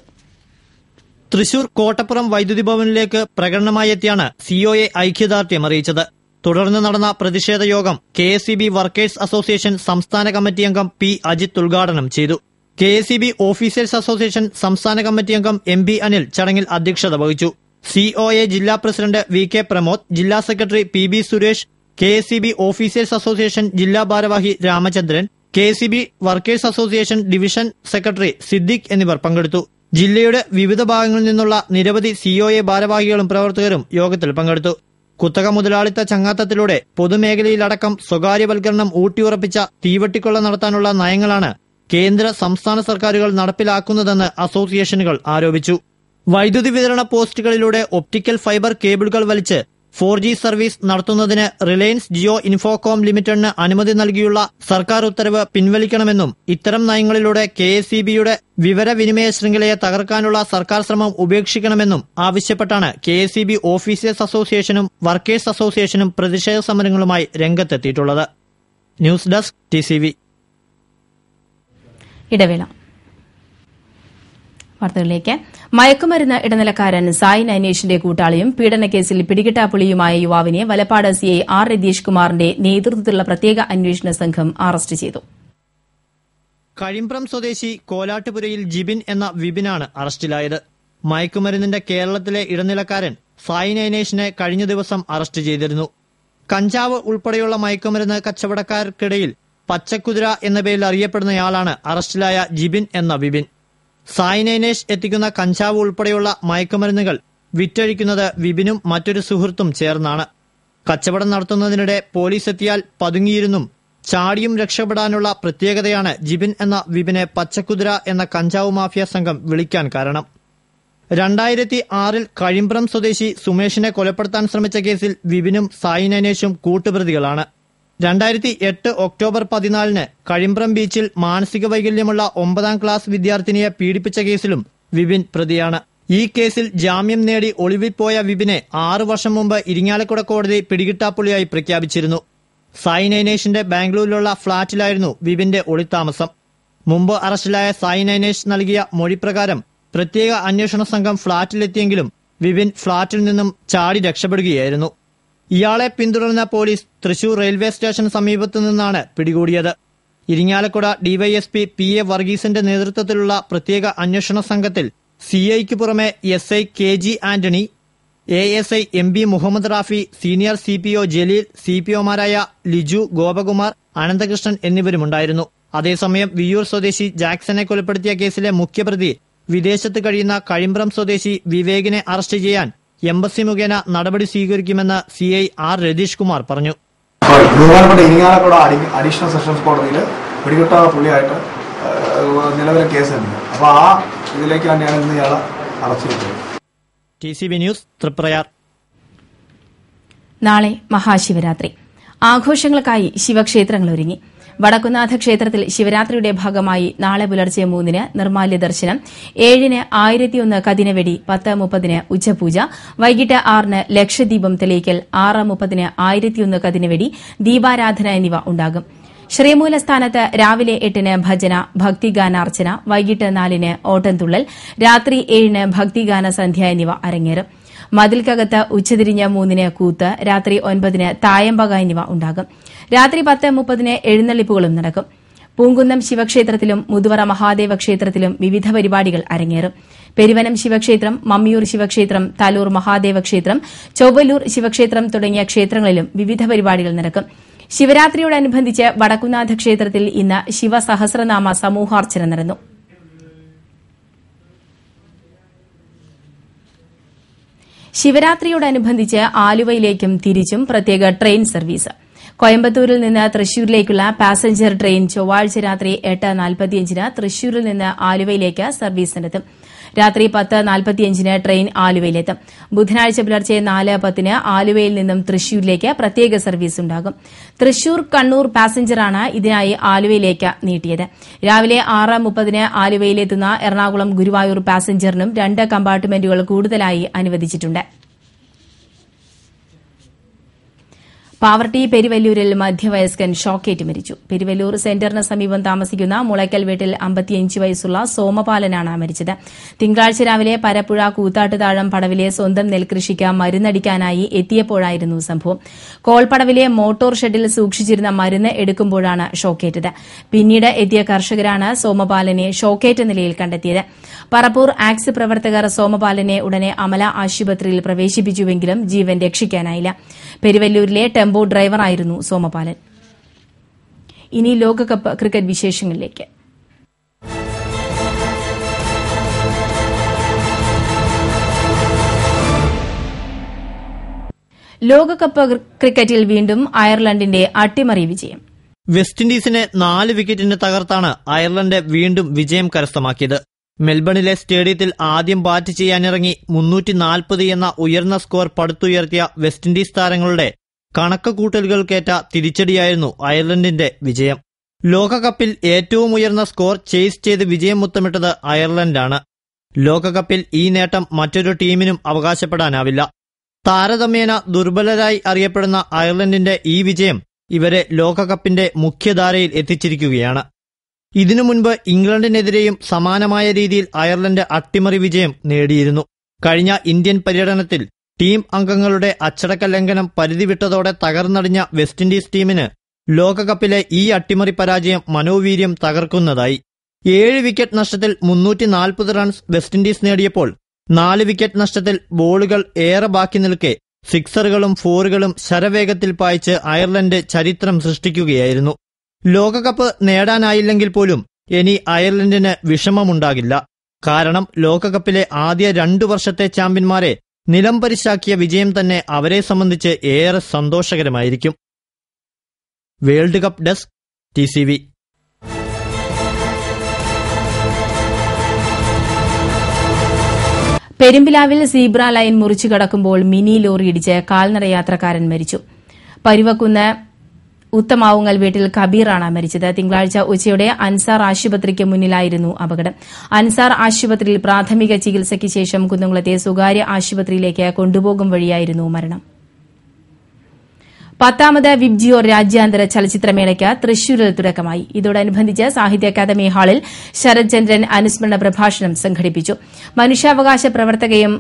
തൃശൂർ കോട്ടപ്പുറം വൈദ്യുതി ഭവനിലേക്ക് പ്രകടനമായെത്തിയാണ് COA ഐക്യദാർഢ്യം അറിയിച്ചത്. തുടർന്ന് നടന്ന പ്രതിഷേധ യോഗം KSEB വർക്കേഴ്സ് അസോസിയേഷൻ സംസ്ഥാന കമ്മിറ്റി അംഗം P അജിത് ഉദ്ഘാടനം ചെയ്തു. KSEB ഓഫീസേഴ്സ് അസോസിയേഷൻ സംസ്ഥാന കമ്മിറ്റി അംഗം MB അനിൽ ചടങ്ങിൽ അധ്യക്ഷത വഹിച്ചു. COA ജില്ലാ പ്രസിഡന്റ് VK പ്രമോദ്, ജില്ലാ secretary PB Suresh, KSEB officers association ജില്ലാ ഭാരവാഹി Ramachandran, KSEB workers association division secretary Siddique എന്നിവർ പങ്കെടുത്തു. ജില്ലയുടെ വിവിധ ഭാഗങ്ങളിൽ നിന്നുള്ള നിരവധി COA ഭാരവാഹികളും പ്രവർത്തകരും യോഗത്തിൽ പങ്കെടുത്തു. കുത്തക മുതലാളിത്ത ചങ്ങാത്തത്തിലൂടെ പൊതുമേഖലയിലടക്കം സ്വകാര്യവൽക്കരണം ഊട്ടിയുറപ്പിച്ച തീവട്ടിക്കൊള്ള നടത്താനുള്ള നയങ്ങളാണ് കേന്ദ്ര സംസ്ഥാന സർക്കാരുകൾ നടപ്പിലാക്കുന്നതെന്ന് അസോസിയേഷനുകൾ ആരോപിച്ചു. വൈദ്യുതി വിതരണ പോസ്റ്റുകളിലൂടെ ഒപ്റ്റിക്കൽ ഫൈബർ കേബിളുകൾ വലിച്ച് 4G സർവീസ് നടത്തുന്നതിന് റിലയൻസ് ജിയോ ഇൻഫോകോം ലിമിറ്റഡിന് അനുമതി നൽകിയുള്ള സർക്കാർ ഉത്തരവ് പിൻവലിക്കണമെന്നും ഇത്തരം നയങ്ങളിലൂടെ KSEBയുടെ വിവരവിനിമയ ശൃംഖലയെ തകർക്കാനുള്ള സർക്കാർ ശ്രമം ഉപേക്ഷിക്കണമെന്നും ആവശ്യപ്പെട്ടാണ് KSEB ഓഫീസേഴ്സ് അസോസിയേഷനും വർക്കേഴ്സ് അസോസിയേഷനും പ്രതിഷേധ സമരങ്ങളുമായി രംഗത്തെത്തിയിട്ടുള്ളത്. News desk TCV. ഇടവേള. വാർത്തകളിലേക്ക്. മയക്കുമരുന്ന് ഇടനിലക്കാരൻ സായ് നൈനേഷിന്റെ കൂട്ടാളിയും പീഡനക്കേസിൽ പിടികിട്ടാപ്പുള്ളിയുമായ യുവാവിനെ വലപ്പാട് CI R രതീഷ് കുമാറിന്റെ നേതൃത്വത്തിലുള്ള പ്രത്യേക അന്വേഷണ സംഘം അറസ്റ്റ് ചെയ്തു. കഴിമ്പ്രം സ്വദേശി കോലാട്ടുപുരയിൽ ജിബിൻ എന്ന വിപിനാണ് അറസ്റ്റിലായത്. മയക്കുമരുന്നിന്റെ കേരളത്തിലെ ഇടനിലക്കാരൻ സായ് നൈനേഷിനെ കഴിഞ്ഞ ദിവസം അറസ്റ്റ് ചെയ്തിരുന്നു. കഞ്ചാവ് ഉൾപ്പെടെയുള്ള മയക്കുമരുന്ന് കച്ചവടക്കാർക്കിടയിൽ പച്ചക്കുതിര എന്ന പേരിൽ അറിയപ്പെടുന്നയാളാണ് അറസ്റ്റിലായ ജിബിൻ എന്ന വിപിൻ. സായ് നൈനേഷ് എത്തിക്കുന്ന കഞ്ചാവ് ഉൾപ്പെടെയുള്ള മയക്കുമരുന്നുകൾ വിറ്റഴിക്കുന്നത് വിപിനും മറ്റൊരു സുഹൃത്തും ചേർന്നാണ്. കച്ചവടം നടത്തുന്നതിനിടെ പോലീസ് എത്തിയാൽ പതുങ്ങിയിരുന്നും ചാടിയും രക്ഷപ്പെടാനുള്ള പ്രത്യേകതയാണ് ജിബിൻ എന്ന വിപിനെ പച്ചക്കുതിര എന്ന കഞ്ചാവ് മാഫിയ സംഘം വിളിക്കാൻ കാരണം. 2006 കഴിമ്പ്രം സ്വദേശി സുമേഷിനെ കൊലപ്പെടുത്താൻ ശ്രമിച്ച കേസിൽ വിപിനും സായ് നൈനേഷും കൂട്ടുപ്രതികളാണ്. 2008 ഒക്ടോബർ 14 കഴിമ്പ്രം ബീച്ചിൽ മാനസിക വൈകല്യമുള്ള 9ാം ക്ലാസ് വിദ്യാർത്ഥിനിയെ പീഡിപ്പിച്ച കേസിലും വിപിൻ പ്രതിയാണ്. ഈ കേസിൽ ജാമ്യം നേടി ഒളിവിൽ പോയ വിപിനെ 6 വർഷം മുമ്പ് ഇരിങ്ങാലക്കുട കോടതി പിടികിട്ടാപ്പുള്ളിയായി പ്രഖ്യാപിച്ചിരുന്നു. സായ് നൈനേഷിന്റെ ബാംഗ്ലൂരിലുള്ള ഫ്ളാറ്റിലായിരുന്നു വിപിന്റെ ഒളിത്താമസം. മുമ്പ് അറസ്റ്റിലായ സായ് നൈനേഷ് നൽകിയ മൊഴിപ്രകാരം പ്രത്യേക അന്വേഷണ സംഘം ഫ്ളാറ്റിലെത്തിയെങ്കിലും വിപിൻ ഫ്ളാറ്റിൽ നിന്നും ചാടി രക്ഷപ്പെടുകയായിരുന്നു. ഇയാളെ പിന്തുടർന്ന പോലീസ് തൃശൂർ റെയിൽവേ സ്റ്റേഷൻ സമീപത്തു നിന്നാണ് പിടികൂടിയത്. ഇരിങ്ങാലക്കുട ഡിവൈഎസ്പി PA വർഗീസിന്റെ നേതൃത്വത്തിലുള്ള പ്രത്യേക അന്വേഷണ സംഘത്തിൽ CIക്ക് പുറമെ SI KG Antony, ASI MB Muhammad Rafi, senior CPO Jaleel, CPOമാരായ ലിജു, ഗോപകുമാർ, അനന്തകൃഷ്ണൻ എന്നിവരുമുണ്ടായിരുന്നു. അതേസമയം വിയ്യൂർ സ്വദേശി ജാക്സനെ കൊലപ്പെടുത്തിയ കേസിലെ മുഖ്യപ്രതി വിദേശത്ത് കഴിയുന്ന കഴിമ്പ്രം സ്വദേശി വിവേകിനെ അറസ്റ്റ് ചെയ്യാൻ എംബസി മുഖേന നടപടി സ്വീകരിക്കുമെന്ന് CI R രതീഷ് കുമാർ പറഞ്ഞു. ഇരിങ്ങാലക്കുട അഡീഷണൽ സെഷൻസ് കോടതിയിൽ പിടികിട്ടാ പുള്ളിയായിട്ട് നിലവിലെ കേസുണ്ട്. അപ്പോൾ ആ ഇതിലേക്ക് തന്നെയാണ് ഇന്ന് ഇയാളെ അറസ്റ്റ് ചെയ്തത്. TCV news Triprayar. നാളെ മഹാശിവരാത്രി. ആഘോഷങ്ങൾക്കായി ശിവക്ഷേത്രങ്ങൾ ഒരുങ്ങി. വടക്കുന്നാഥ ക്ഷേത്രത്തിൽ ശിവരാത്രിയുടെ ഭാഗമായി നാളെ പുലർച്ചെ 3 നിർമ്മാല്യ ദർശനം, 7 1001 കതിനവെടി, 10:30 ഉച്ചപൂജ, വൈകിട്ട് 6 ലക്ഷദീപം തെളിയിക്കൽ, 6:30 1001 കതിനവെടി, ദീപാരാധന എന്നിവ ഉണ്ടാകും. ശ്രീമൂലസ്ഥാനത്ത് രാവിലെ 8 ഭജന, ഭക്തിഗാനാർച്ചന, വൈകിട്ട് 4 ഓട്ടംതുള്ളൽ, രാത്രി 7 ഭക്തിഗാന സന്ധ്യ എന്നിവ അരങ്ങേറും. മതിൽക്കകത്ത് ഉച്ചതിരിഞ്ഞ് 3 കൂത്ത്, രാത്രി 9 തായമ്പക എന്നിവ ഉണ്ടാകും. രാത്രി 10:30 എഴുന്നള്ളിപ്പുകളും നടക്കും. പൂങ്കുന്നം ശിവക്ഷേത്രത്തിലും മുതുവറ മഹാദേവ ക്ഷേത്രത്തിലും വിവിധ പരിപാടികൾ അരങ്ങേറും. പെരുവനം ശിവക്ഷേത്രം, മമ്മിയൂർ ശിവക്ഷേത്രം, തലൂർ മഹാദേവ ക്ഷേത്രം, ചൊവ്വലൂർ ശിവക്ഷേത്രം തുടങ്ങിയ ക്ഷേത്രങ്ങളിലും വിവിധ പരിപാടികൾ നടക്കും. ശിവരാത്രിയോടനുബന്ധിച്ച് വടക്കുന്നാഥ ക്ഷേത്രത്തിൽ ഇന്ന് ശിവസഹസ്രനാമ സമൂഹാർച്ചന നടന്നു. ശിവരാത്രിയോടനുബന്ധിച്ച് ആലുവയിലേക്കും തിരിച്ചും പ്രത്യേക ട്രെയിൻ സർവീസ്. കോയമ്പത്തൂരിൽ നിന്ന് തൃശൂരിലേക്കുള്ള പാസഞ്ചർ ട്രെയിൻ ചൊവ്വാഴ്ച രാത്രി 8:45 തൃശൂരിൽ നിന്ന് ആലുവയിലേക്ക് സർവീസ് നടത്തും. രാത്രി 10:45 ട്രെയിൻ ആലുവയിലെത്തും. ബുധനാഴ്ച പുലർച്ചെ 4:10 ആലുവയിൽ നിന്നും തൃശൂരിലേക്ക് പ്രത്യേക സർവീസ് ഉണ്ടാകും. തൃശൂർ കണ്ണൂർ പാസഞ്ചറാണ് ഇതിനായി ആലുവയിലേക്ക് നീട്ടിയത്. രാവിലെ 6:30 ആലുവയിലെത്തുന്ന എറണാകുളം ഗുരുവായൂർ പാസഞ്ചറിനും 2 കമ്പാർട്ട്മെന്റുകൾ കൂടുതലായി അനുവദിച്ചിട്ടുണ്ട്. പാവർട്ടി പെരുവല്ലൂരിൽ മധ്യവയസ്കൻ ഷോക്കേറ്റ് മരിച്ചു. പെരുവല്ലൂർ സെന്ററിന് സമീപം താമസിക്കുന്ന മുളയ്ക്കൽ വീട്ടിൽ 55 വയസ്സുള്ള സോമപാലനാണ് മരിച്ചത്. തിങ്കളാഴ്ച രാവിലെ പരപ്പുഴ കൂത്താട്ടുതാഴം പടവിലെ സ്വന്തം നെൽകൃഷിക്ക് മരുന്നടിക്കാനായി എത്തിയപ്പോഴായിരുന്നു സംഭവം. കോൾപടവിലെ മോട്ടോർ ഷെഡിൽ സൂക്ഷിച്ചിരുന്ന മരുന്ന് എടുക്കുമ്പോഴാണ് ഷോക്കേറ്റത്. പിന്നീട് എത്തിയ കർഷകരാണ് സോമപാലനെ ഷോക്കേറ്റ നിലയിൽ കണ്ടെത്തിയത്. പറപ്പൂർ ആക്സ് പ്രവർത്തകർ സോമപാലനെ ഉടനെ അമല ആശുപത്രിയിൽ പ്രവേശിപ്പിച്ചുവെങ്കിലും ജീവൻ രക്ഷിക്കാനായില്ല. പെരുവല്ലൂരിലെ ടെമ്പോ ഡ്രൈവറായിരുന്നു സോമപാലൻ. ഇനി ലോകകപ്പ് ക്രിക്കറ്റ് വിശേഷങ്ങളിലേക്ക്. ലോകകപ്പ് ക്രിക്കറ്റിൽ വീണ്ടും അയർലൻഡിന്റെ അട്ടിമറി വിജയം. വെസ്റ്റ് ഇൻഡീസിനെ 4 വിക്കറ്റിന് തകർത്താണ് അയർലൻഡ് വീണ്ടും വിജയം കരസ്ഥമാക്കിയത്. മെൽബണിലെ സ്റ്റേഡിയത്തിൽ ആദ്യം ബാറ്റ് ചെയ്യാനിറങ്ങി 340 എന്ന ഉയർന്ന സ്കോർ പടുത്തുയർത്തിയ വെസ്റ്റ് ഇൻഡീസ് താരങ്ങളുടെ കണക്കുകൂട്ടലുകൾക്കേറ്റ തിരിച്ചടിയായിരുന്നു അയർലൻഡിന്റെ വിജയം. ലോകകപ്പിൽ ഏറ്റവും ഉയർന്ന സ്കോർ ചേസ് ചെയ്ത് വിജയം മുത്തമിട്ടത് അയർലൻഡാണ്. ലോകകപ്പിൽ ഈ നേട്ടം മറ്റൊരു ടീമിനും അവകാശപ്പെടാനാവില്ല. താരതമ്യേന ദുർബലരായി അറിയപ്പെടുന്ന അയർലൻഡിന്റെ ഈ വിജയം ഇവരെ ലോകകപ്പിന്റെ മുഖ്യധാരയിൽ എത്തിച്ചിരിക്കുകയാണ്. ഇതിനു മുൻപ് ഇംഗ്ലണ്ടിനെതിരെയും സമാനമായ രീതിയിൽ അയർലൻഡ് അട്ടിമറി വിജയം നേടിയിരുന്നു. കഴിഞ്ഞ ഇന്ത്യൻ പര്യടനത്തിൽ ടീം അംഗങ്ങളുടെ അച്ചടക്ക ലംഘനം പരിധി വിട്ടതോടെ തകർന്നടിഞ്ഞ വെസ്റ്റ് ഇൻഡീസ് ടീമിന് ലോകകപ്പിലെ ഈ അട്ടിമറി പരാജയം മനോവീര്യം തകർക്കുന്നതായി. 7 വിക്കറ്റ് നഷ്ടത്തിൽ 340 റൺസ് വെസ്റ്റ് ഇൻഡീസ് നേടിയപ്പോൾ 4 വിക്കറ്റ് നഷ്ടത്തിൽ ബോളുകൾ ഏറെ ബാക്കി നിൽക്കെ സിക്സറുകളും ഫോറുകളും ശരവേഗത്തിൽ പായിച്ച് അയർലൻഡ് ചരിത്രം സൃഷ്ടിക്കുകയായിരുന്നു. ലോകകപ്പ് നേടാനായില്ലെങ്കിൽ പോലും ഇനി അയർലൻഡിന് വിഷമമുണ്ടാകില്ല. കാരണം ലോകകപ്പിലെ ആദ്യ 2 വർഷത്തെ ചാമ്പ്യന്മാരെ നിലംപരിശാക്കിയ വിജയം തന്നെ അവരെ സംബന്ധിച്ച് ഏറെ സന്തോഷകരമായിരിക്കും. World cup desk TCV. പെരുമ്പിലാവിൽ സീബ്ര ലൈൻ മുറിച്ചു കടക്കുമ്പോൾ മിനി ലോറി ഇടിച്ച് കാൽനട യാത്രക്കാരൻ മരിച്ചു. പരുവക്കുന്ന് ഉത്തമാവുങ്ങൽ വീട്ടിൽ കബീറാണ് മരിച്ചത്. തിങ്കളാഴ്ച ഉച്ചയോടെ അൻസാർ ആശുപത്രിക്ക് മുന്നിലായിരുന്നു അപകടം. അൻസാർ ആശുപത്രിയിൽ പ്രാഥമിക ചികിത്സയ്ക്ക് ശേഷം കുന്നംകുളത്തെ സ്വകാര്യ ആശുപത്രിയിലേക്ക് കൊണ്ടുപോകും വഴിയായിരുന്നു മരണം. 10ാമത് വിബ്ജിയോ രാജ്യാന്തര ചലച്ചിത്രമേളയ്ക്ക് തൃശൂരിൽ തുടക്കമായി. ഇതോടനുബന്ധിച്ച് സാഹിത്യ അക്കാദമി ഹാളിൽ ശരത് ചന്ദ്രൻ അനുസ്മരണ പ്രഭാഷണം സംഘടിപ്പിച്ചു. മനുഷ്യാവകാശ പ്രവർത്തകയും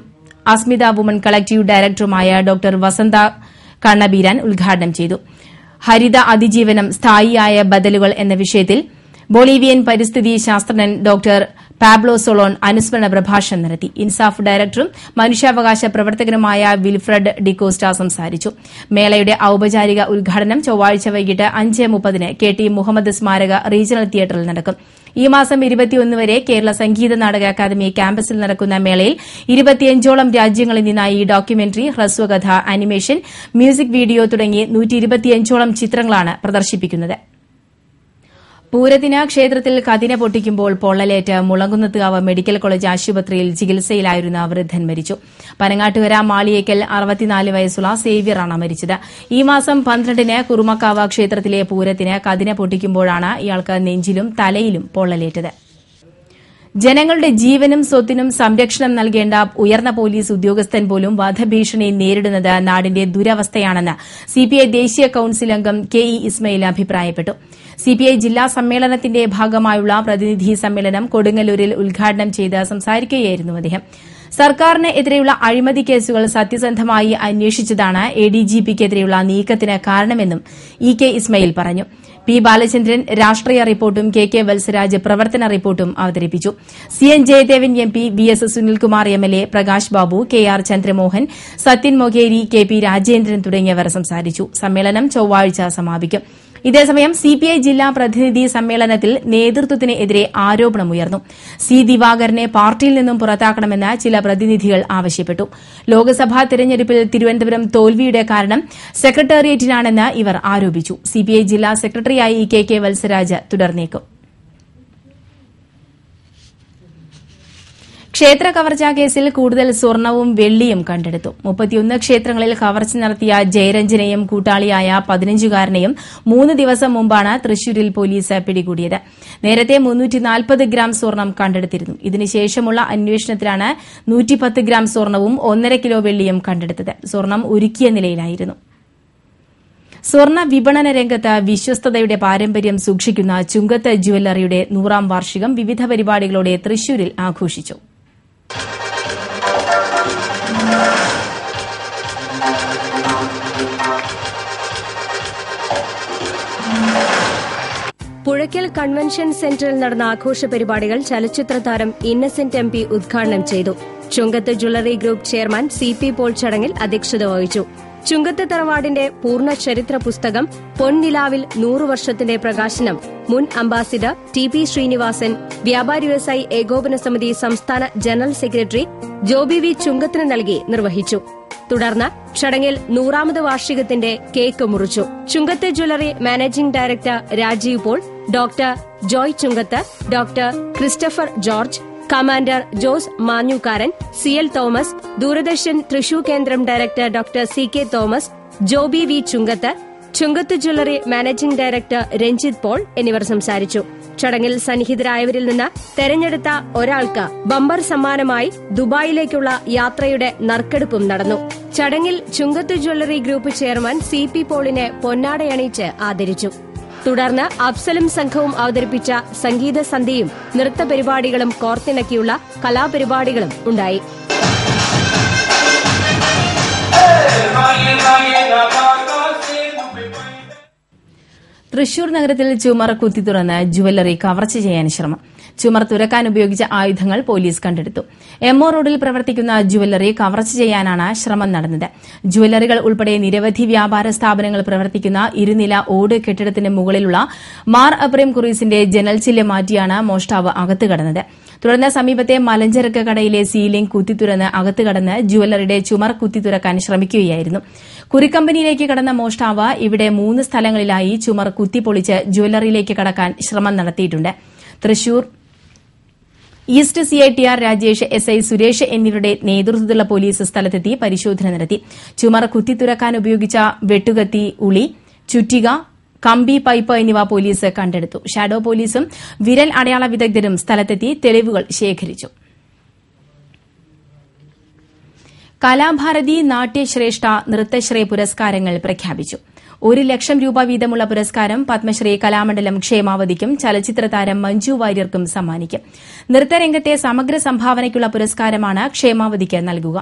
അസ്മിത വുമൺ കളക്ടീവ് ഡയറക്ടറുമായ ഡോക്ടർ വസന്ത കണ്ണബീരാൻ ഉദ്ഘാടനം ചെയ്തു. ഹരിത അതിജീവനം സ്ഥായിയായ ബദലുകൾ എന്ന വിഷയത്തിൽ ബൊളീവിയൻ പരിസ്ഥിതി ശാസ്ത്രജ്ഞൻ ഡോക്ടർ പാബ്ലോ സൊളോൺ അനുസ്മരണ പ്രഭാഷണം നടത്തി. ഇൻസാഫ് ഡയറക്ടറും മനുഷ്യാവകാശ പ്രവർത്തകനുമായ വിൽഫ്രഡ് ഡിക്കോസ്റ്റ സംസാരിച്ചു. മേളയുടെ ഔപചാരിക ഉദ്ഘാടനം ചൊവ്വാഴ്ച വൈകിട്ട് 5:30 KT മുഹമ്മദ് സ്മാരക റീജിയണൽ തിയേറ്ററിൽ നടക്കും. ഈ മാസം 21 വരെ കേരള സംഗീത നാടക അക്കാദമി ക്യാമ്പസിൽ നടക്കുന്ന മേളയിൽ 25ഓളം രാജ്യങ്ങളിൽ നിന്നായി ഡോക്യുമെന്ററി, ഹ്രസ്വകഥ, ആനിമേഷൻ, മ്യൂസിക് വീഡിയോ തുടങ്ങി 125ഓളം ചിത്രങ്ങളാണ് പ്രദർശിപ്പിക്കുന്നത്. പൂരത്തിന് ക്ഷേത്രത്തിൽ കതിന പൊട്ടിക്കുമ്പോൾ പൊള്ളലേറ്റ് മുളങ്കുന്നത്തുകാവ് മെഡിക്കൽ കോളേജ് ആശുപത്രിയിൽ ചികിത്സയിലായിരുന്ന വൃദ്ധൻ മരിച്ചു. പനങ്ങാട്ടുകര മാളിയേക്കൽ 64 വയസ്സുള്ള സേവ്യറാണ് മരിച്ചത്. ഈ മാസം 12-ന് കുറുമക്കാവ് ക്ഷേത്രത്തിലെ പൂരത്തിന് കതിന പൊട്ടിക്കുമ്പോഴാണ് ഇയാൾക്ക് നെഞ്ചിലും തലയിലും പൊള്ളലേറ്റത്. ജനങ്ങളുടെ ജീവനും സ്വത്തിനും സംരക്ഷണം നൽകേണ്ട ഉയർന്ന പോലീസ് ഉദ്യോഗസ്ഥൻ പോലും വധഭീഷണി നേരിടുന്നത് നാടിന്റെ ദുരവസ്ഥയാണെന്ന് CPI ദേശീയ കൌൺസിൽ അംഗം KE ഇസ്മയിൽ അഭിപ്രായപ്പെട്ടു. CPI ജില്ലാ സമ്മേളനത്തിന്റെ ഭാഗമായുള്ള പ്രതിനിധി സമ്മേളനം കൊടുങ്ങല്ലൂരിൽ ഉദ്ഘാടനം ചെയ്ത് സംസാരിക്കുകയായിരുന്നു അദ്ദേഹം. സർക്കാരിന് എതിരെയുള്ള അഴിമതി കേസുകൾ സത്യസന്ധമായി അന്വേഷിച്ചതാണ് ADGPക്കെതിരെയുള്ള നീക്കത്തിന് കാരണമെന്നും EK ഇസ്മയിൽ പറഞ്ഞു. P. ബാലചന്ദ്രൻ രാഷ്ട്രീയ റിപ്പോർട്ടും KK വത്സരാജ് പ്രവർത്തന റിപ്പോർട്ടും അവതരിപ്പിച്ചു. CN Jayadevan MP, VS Sunilkumar MLA, Prakash Babu, KR Chandramohan, Sathyan Mokeri, KP Rajendran തുടങ്ങിയവർ സംസാരിച്ചു. സമ്മേളനം ചൊവ്വാഴ്ച സമാപിക്കും. ഇതേസമയം CPI ജില്ലാ പ്രതിനിധി സമ്മേളനത്തിൽ നേതൃത്വത്തിനെതിരെ ആരോപണമുയർന്നു. C. ദിവാകരനെ പാർട്ടിയിൽ നിന്നും പുറത്താക്കണമെന്ന് ചില പ്രതിനിധികൾ ആവശ്യപ്പെട്ടു. ലോക്സഭാ തെരഞ്ഞെടുപ്പിൽ തിരുവനന്തപുരം തോൽവിയുടെ കാരണം സെക്രട്ടേറിയറ്റിനാണെന്ന് ഇവർ ആരോപിച്ചു. CPI ജില്ലാ സെക്രട്ടറിയായി KK വത്സരാജ് തുടർന്നേക്കും. ക്ഷേത്ര കവർച്ചാ കേസിൽ കൂടുതൽ സ്വർണവും വെള്ളിയും കണ്ടെടുത്തു. 31 ക്ഷേത്രങ്ങളിൽ കവർച്ച നടത്തിയ ജയരഞ്ജനെയും കൂട്ടാളിയായ 15-കാരനെയും 3 ദിവസം മുമ്പാണ് തൃശൂരിൽ പോലീസ് പിടികൂടിയത്. നേരത്തെ 340 ഗ്രാം സ്വർണം കണ്ടെടുത്തിരുന്നു. ഇതിനുശേഷമുള്ള അന്വേഷണത്തിലാണ് 110 ഗ്രാം സ്വർണവും 1.5 കിലോ വെള്ളിയും കണ്ടെടുത്തത്. സ്വർണം ഉരുക്കിയ നിലയിലായിരുന്നു. സ്വർണ്ണ വിപണന രംഗത്ത് വിശ്വസ്തതയുടെ പാരമ്പര്യം സൂക്ഷിക്കുന്ന ചുങ്കത്ത് ജ്വല്ലറിയുടെ 100ാം വാർഷികം വിവിധ പരിപാടികളോടെ തൃശൂരിൽ ആഘോഷിച്ചു. പുഴയ്ക്കൽ കൺവെൻഷൻ സെന്ററിൽ നടന്ന ആഘോഷ പരിപാടികൾ ചലച്ചിത്ര താരം ഇന്നസെന്റ് MP ഉദ്ഘാടനം ചെയ്തു. Chungath jewellery group chairman CP Paul ചടങ്ങിൽ അധ്യക്ഷത വഹിച്ചു. ചുങ്കത്ത് തറവാടിന്റെ പൂർണ്ണ ചരിത്ര പുസ്തകം പൊൻനിലാവിൽ 100 വർഷത്തിന്റെ പ്രകാശനം മുൻ അംബാസിഡർ TP ശ്രീനിവാസൻ, വ്യാപാരി വ്യവസായി ഏകോപന സമിതി സംസ്ഥാന ജനറൽ സെക്രട്ടറി ജോബി V ചുങ്കത്തിന് നൽകി നിർവഹിച്ചു. തുടർന്ന് ചടങ്ങിൽ 100ാമത് വാർഷികത്തിന്റെ കേക്ക് മുറിച്ചു. Chungath jewellery managing director Rajeev Paul, doctor Joy Chungath, doctor Christopher George, commander Jose Manjookkaran, CL Thomas, Doordarshan Thrissur കേന്ദ്രം director doctor CK Thomas, Joby V Chungath, Chungath jewellery managing director Ranjith Paul എന്നിവർ സംസാരിച്ചു. ചടങ്ങിൽ സന്നിഹിതരായവരിൽ നിന്ന് തെരഞ്ഞെടുത്ത ഒരാൾക്ക് ബമ്പർ സമ്മാനമായി ദുബായിലേക്കുള്ള യാത്രയുടെ നറുക്കെടുപ്പും നടന്നു. ചടങ്ങിൽ ചുങ്കത്ത് ജ്വല്ലറി ഗ്രൂപ്പ് ചെയർമാൻ CP പോളിനെ പൊന്നാടയണിയിച്ച് ആദരിച്ചു. തുടർന്ന് അഫ്സലും സംഘവും അവതരിപ്പിച്ച സംഗീത സന്ധ്യയും നൃത്ത പരിപാടികളും കോർത്തിണക്കിയുള്ള കലാപരിപാടികളും ഉണ്ടായി. തൃശൂർ നഗരത്തിൽ ചുമർ കുത്തിത്തുറന്ന് ജുവല്ലറി കവർച്ച ചെയ്യാൻ ശ്രമം. ചുമർ തുരക്കാൻ ഉപയോഗിച്ച ആയുധങ്ങൾ പോലീസ് കണ്ടെടുത്തു. MO റോഡിൽ പ്രവർത്തിക്കുന്ന ജുവല്ലറി കവർച്ച ചെയ്യാനാണ് ശ്രമം നടന്നത്. ജുവല്ലറികൾ ഉൾപ്പെടെ നിരവധി വ്യാപാര സ്ഥാപനങ്ങൾ പ്രവർത്തിക്കുന്ന ഇരുനില ഓട് കെട്ടിടത്തിന് മുകളിലുള്ള മാർ അബ്രഹിം ഖുറീസിന്റെ ജനൽ ചില്ല് മാറ്റിയാണ് മോഷ്ടാവ് അകത്ത് കടന്നത്. തുടർന്ന് സമീപത്തെ മലഞ്ചരക്ക് കടയിലെ സീലിംഗ് കുത്തിത്തുറന്ന് അകത്ത് കടന്ന് ജുവല്ലറിയുടെ ചുമർ കുത്തിത്തുറക്കാൻ ശ്രമിക്കുകയായിരുന്നു. കുറിക്കമ്പനിയിലേക്ക് കടന്ന മോഷ്ടാവ് ഇവിടെ 3 സ്ഥലങ്ങളിലായി ചുമർ കുത്തിപ്പൊളിച്ച് ജുവല്ലറിയിലേക്ക് കടക്കാൻ ശ്രമം നടത്തിയിട്ടുണ്ട്. Thrissur east CI TR Rajesh, SI Suresh എന്നിവരുടെ നേതൃത്വത്തിലുള്ള പോലീസ് സ്ഥലത്തെത്തി പരിശോധന നടത്തി. ചുമർ കുത്തിത്തുറക്കാൻ ഉപയോഗിച്ച വെട്ടുകത്തി, ഉളി, ചുറ്റിക, കമ്പി, പൈപ്പ് എന്നിവ പോലീസ് കണ്ടെടുത്തു. ഷാഡോ പോലീസും വിരൽ അടയാള വിദഗ്ധരും സ്ഥലത്തെത്തി തെളിവുകൾ ശേഖരിച്ചു. കലാഭാരതി നാട്യശ്രേഷ്ഠ നൃത്തശ്രീ പുരസ്കാരങ്ങൾ പ്രഖ്യാപിച്ചു. 1 ലക്ഷം രൂപ വീതമുള്ള പുരസ്കാരം പത്മശ്രീ കലാമണ്ഡലം ക്ഷേമാവതിക്കും ചലച്ചിത്ര താരം മഞ്ജു വാര്യർക്കും സമ്മാനിക്കും. നൃത്തരംഗത്തെ സമഗ്ര സംഭാവനയ്ക്കുള്ള പുരസ്കാരമാണ് ക്ഷേമാവതിക്ക് നൽകുക.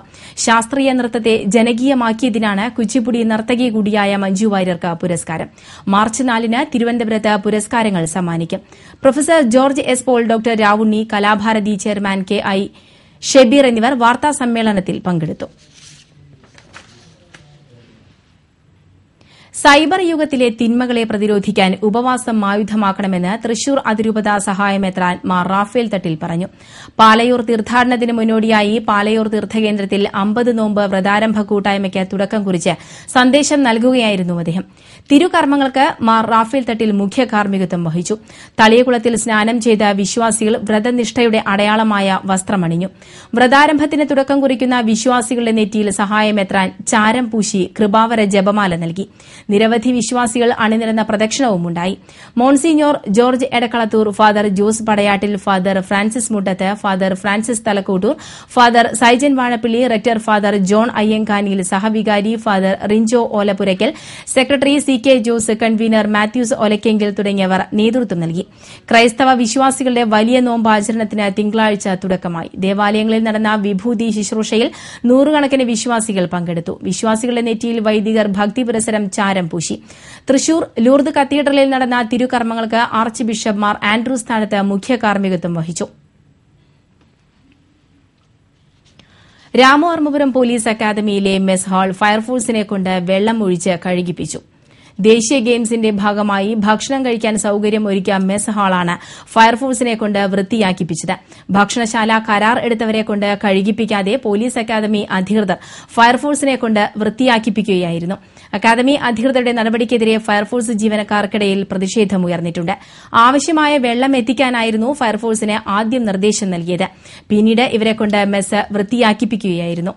ശാസ്ത്രീയ നൃത്തത്തെ ജനകീയമാക്കിയതിനാണ് കുച്ചിപ്പുടി നർത്തകി കൂടിയായ മഞ്ജു വാര്യർക്ക് പുരസ്കാരം. മാർച്ച് 4-ന് തിരുവനന്തപുരത്ത് പുരസ്കാരങ്ങൾ സമ്മാനിക്കും. Professor George S. Paul, doctor Ravunni, Kalabharathi chairman KI Shebeer എന്നിവർ വാർത്താസമ്മേളനത്തിൽ പങ്കെടുത്തു. സൈബർ യുഗത്തിലെ തിന്മകളെ പ്രതിരോധിക്കാൻ ഉപവാസം ആയുധമാക്കണമെന്ന് തൃശൂർ അതിരൂപത സഹായമെത്രാൻ മാർ റാഫേൽ തട്ടിൽ പറഞ്ഞു. പാലയൂർ തീർത്ഥാടനത്തിന് മുന്നോടിയായി പാലയൂർ തീർത്ഥകേന്ദ്രത്തിൽ 50 നോമ്പ് വ്രതാരംഭ കൂട്ടായ്മയ്ക്ക് തുടക്കം കുറിച്ച് സന്ദേശം നൽകുകയായിരുന്നു അദ്ദേഹം. തിരുകർമ്മങ്ങൾക്ക് മാർ റാഫേൽ തട്ടിൽ മുഖ്യ കാർമ്മികത്വം വഹിച്ചു. തളിയകുളത്തിൽ സ്നാനം ചെയ്ത വിശ്വാസികൾ വ്രതനിഷ്ഠയുടെ അടയാളമായ വസ്ത്രമണിഞ്ഞു. വ്രതാരംഭത്തിന് തുടക്കം കുറിക്കുന്ന വിശ്വാസികളുടെ നെറ്റിയിൽ സഹായമെത്രാൻ ചാരം പൂശി കൃപാവര ജപമാല നൽകി. നിരവധി വിശ്വാസികൾ അണിനിരന്ന പ്രദക്ഷിണവുമുണ്ടായി. Monsignor George Edakkalathur, father Jose Padayattil, father Francis Muttath, father Francis Thalakkottoor, father Saijan Vazhappally, rector father John Ayyankaniyil, സഹവികാരി father Rincho Olapurakkal, secretary CK Jose, convener Mathews Olakkengil തുടങ്ങിയവർ നേതൃത്വം നൽകി. ക്രൈസ്തവ വിശ്വാസികളുടെ വലിയ നോമ്പാചരണത്തിന് തിങ്കളാഴ്ച തുടക്കമായി. ദേവാലയങ്ങളിൽ നടന്ന വിഭൂതി ശുശ്രൂഷയിൽ 100 കണക്കിന് വിശ്വാസികൾ പങ്കെടുത്തു. വിശ്വാസികളുടെ നെറ്റിയിൽ വൈദികർ ഭക്തിപുരസരം ചാരം പൂശി. തൃശൂർ ലൂർദ് കത്തീഡ്രലിൽ നടന്ന തിരുകർമ്മങ്ങൾക്ക് ആർച്ച് ബിഷപ്പ് മാർ ആൻഡ്രൂ സ്ഥാനത്ത് മുഖ്യ കാർമ്മികത്വം വഹിച്ചു. രാമവർമ്മപുരം പോലീസ് അക്കാദമിയിലെ മെസ് ഹാൾ ഫയർഫോഴ്സിനെ കൊണ്ട് വെള്ളം ഒഴിച്ച് കഴുകിപ്പിച്ചു. ദേശീയ ഗെയിംസിന്റെ ഭാഗമായി ഭക്ഷണം കഴിക്കാൻ സൌകര്യം ഒരുക്കിയ മെസ് ഹാളാണ് ഫയർഫോഴ്സിനെ കൊണ്ട് വൃത്തിയാക്കിപ്പിച്ചത്. ഭക്ഷണശാല കരാർ എടുത്തവരെ കൊണ്ട് കഴുകിപ്പിക്കാതെ പോലീസ് അക്കാദമി അധികൃതർ ഫയർഫോഴ്സിനെ കൊണ്ട് വൃത്തിയാക്കിപ്പിക്കുകയായിരുന്നു. അക്കാദമി അധികൃതരുടെ നടപടിക്കെതിരെ ഫയർഫോഴ്സ് ജീവനക്കാർക്കിടയിൽ പ്രതിഷേധമുയർന്നിട്ടുണ്ട്. ആവശ്യമായ വെള്ളം എത്തിക്കാനായിരുന്നു ഫയർഫോഴ്സിന് ആദ്യം നിർദ്ദേശം നൽകിയത്. പിന്നീട് ഇവരെ കൊണ്ട് മെസ് വൃത്തിയാക്കിപ്പിക്കുകയായിരുന്നു.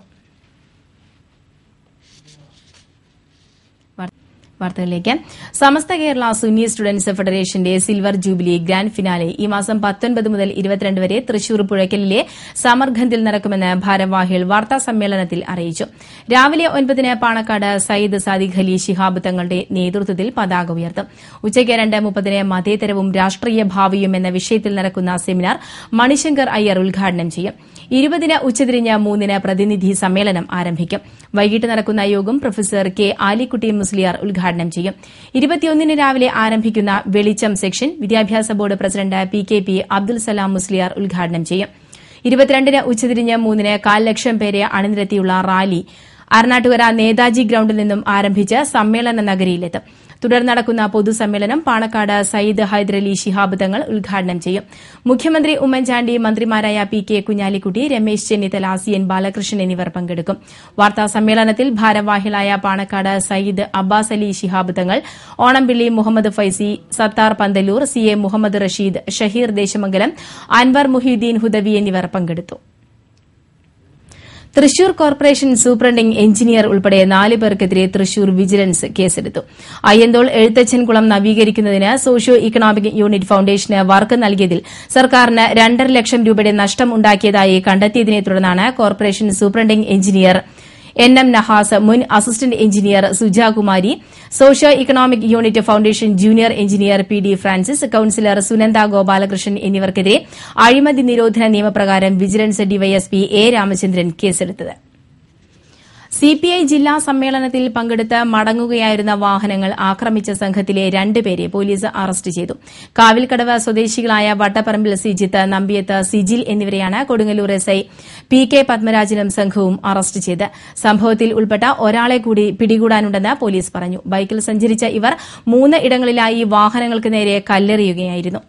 വാർത്തകളിലേക്ക്. സമസ്ത കേരള സുന്നി സ്റ്റുഡന്റ്സ് ഫെഡറേഷന്റെ സിൽവർ ജൂബിലി ഗ്രാൻഡ് ഫിനാലെ ഈ മാസം 19 മുതൽ 22 വരെ തൃശൂർ പുഴയ്ക്കലിലെ സമർഖന്ദിൽ നടക്കുമെന്ന് ഭാരവാഹികൾ വാർത്താസമ്മേളനത്തിൽ അറിയിച്ചു. രാവിലെ 9-ന് പാണക്കാട് സയ്യിദ് സാദിഖ് അലി ശിഹാബ് തങ്ങളുടെ നേതൃത്വത്തിൽ പതാക ഉയർത്തും. ഉച്ചയ്ക്ക് 2:30-ന് മതേതരവും രാഷ്ട്രീയ ഭാവിയും എന്ന വിഷയത്തിൽ നടക്കുന്ന സെമിനാർ മണിശങ്കർ അയ്യർ ഉദ്ഘാടനം ചെയ്യും. 20-ന് ഉച്ചതിരിഞ്ഞ് 3-ന് പ്രതിനിധി സമ്മേളനം ആരംഭിക്കും. വൈകിട്ട് നടക്കുന്ന യോഗം പ്രൊഫസർ K ആലിക്കുട്ടി മുസ്ലിയാർ ഉദ്ഘാടനം ചെയ്യും. 21-ന് രാവിലെ ആരംഭിക്കുന്ന വെളിച്ചം സെക്ഷൻ വിദ്യാഭ്യാസ board president PKP Abdul Salam Musliyar ഉദ്ഘാടനം ചെയ്യും. 22-ന് ഉച്ചതിരിഞ്ഞ് 3-ന് 1/4 ലക്ഷം പേരെ അണിനിരത്തിയുള്ള റാലി അർണാട്ടുകര നേതാജി ഗ്രൌണ്ടിൽ നിന്നും ആരംഭിച്ച് സമ്മേളന നഗരിയിലെത്തും. തുടർന്ന് നടക്കുന്ന പൊതുസമ്മേളനം പാണക്കാട് സയ്യിദ് ഹൈദരലി ശിഹാബ് തങ്ങൾ ഉദ്ഘാടനം ചെയ്യും. മുഖ്യമന്ത്രി ഉമ്മൻചാണ്ടി, മന്ത്രിമാരായ PK കുഞ്ഞാലിക്കുട്ടി, രമേശ് ചെന്നിത്തല, CN ബാലകൃഷ്ണൻ എന്നിവർ പങ്കെടുക്കും. വാർത്താസമ്മേളനത്തിൽ ഭാരവാഹികളായ പാണക്കാട് സയ്യിദ് അബ്ബാസ് അലി ശിഹാബ് തങ്ങൾ, ഓണംപിള്ളി മുഹമ്മദ് ഫൈസി, സത്താർ പന്തലൂർ, CA മുഹമ്മദ് റഷീദ്, ഷഹീർ ദേശമംഗലം, അൻവർ മുഹീദ്ദീൻ ഹുദവി എന്നിവർ പങ്കെടുത്തു. തൃശൂർ കോർപ്പറേഷൻ സൂപ്രണ്ടിംഗ് എഞ്ചിനീയർ ഉൾപ്പെടെ 4 പേർക്കെതിരെ തൃശൂർ വിജിലൻസ് കേസെടുത്തു. അയ്യന്തോൾ എഴുത്തച്ഛൻകുളം നവീകരിക്കുന്നതിന് സോഷ്യോ ഇക്കണോമിക് യൂണിറ്റ് ഫൌണ്ടേഷന് വർക്ക് നൽകിയതിൽ സർക്കാരിന് 2.5 ലക്ഷം രൂപയുടെ നഷ്ടം ഉണ്ടാക്കിയതായി കണ്ടെത്തിയതിനെ തുടർന്നാണ് corporation superintending engineer NM Nahas, മുൻ assistant engineer Sujakumari, socio economic unit foundation junior engineer PD Francis, councillor Sunanda Gopalakrishnan എന്നിവർക്കെതിരെ അഴിമതി നിരോധന നിയമപ്രകാരം വിജിലൻസ് ഡിവൈഎസ്പി A രാമചന്ദ്രൻ കേസെടുത്തത്. CPI ജില്ലാ സമ്മേളനത്തിൽ പങ്കെടുത്ത് മടങ്ങുകയായിരുന്ന വാഹനങ്ങൾ ആക്രമിച്ച സംഘത്തിലെ 2 പേരെ പോലീസ് അറസ്റ്റ് ചെയ്തു. കാവിൽക്കടവ് സ്വദേശികളായ വട്ടപ്പറമ്പിൽ സിജിത്ത്, നമ്പിയത്ത് സിജിൽ എന്നിവരെയാണ് കൊടുങ്ങല്ലൂർ SI PK പത്മരാജനും സംഘവും അറസ്റ്റ് ചെയ്ത്. സംഭവത്തിൽ ഉൾപ്പെട്ട ഒരാളെ കൂടി പിടികൂടാനുണ്ടെന്ന് പോലീസ് പറഞ്ഞു. ബൈക്കിൽ സഞ്ചരിച്ച ഇവർ 3 ഇടങ്ങളിലായി വാഹനങ്ങൾക്ക് നേരെ കല്ലെറിയുകയായിരുന്നു.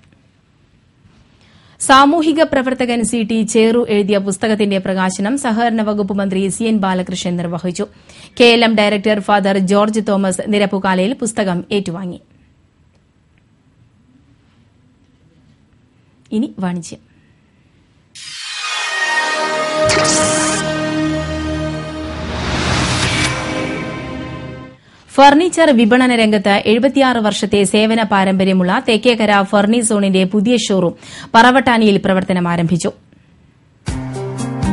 സാമൂഹിക പ്രവർത്തകൻ CT ചേറു എഴുതിയ പുസ്തകത്തിന്റെ പ്രകാശനം സഹകരണ വകുപ്പ് മന്ത്രി CN ബാലകൃഷ്ണൻ നിർവഹിച്ചു. KLM director father George Thomas Nirappukalayil പുസ്തകം ഏറ്റുവാങ്ങി. ഇനി വാണിജ്യം. ഫർണിച്ചർ വിപണന രംഗത്ത് 76 വർഷത്തെ സേവന പാരമ്പര്യമുള്ള തെക്കേക്കര ഫർണിസ് സോണിന്റെ പുതിയ ഷോറൂം പറവട്ടാനിയിൽ പ്രവർത്തനം ആരംഭിച്ചു.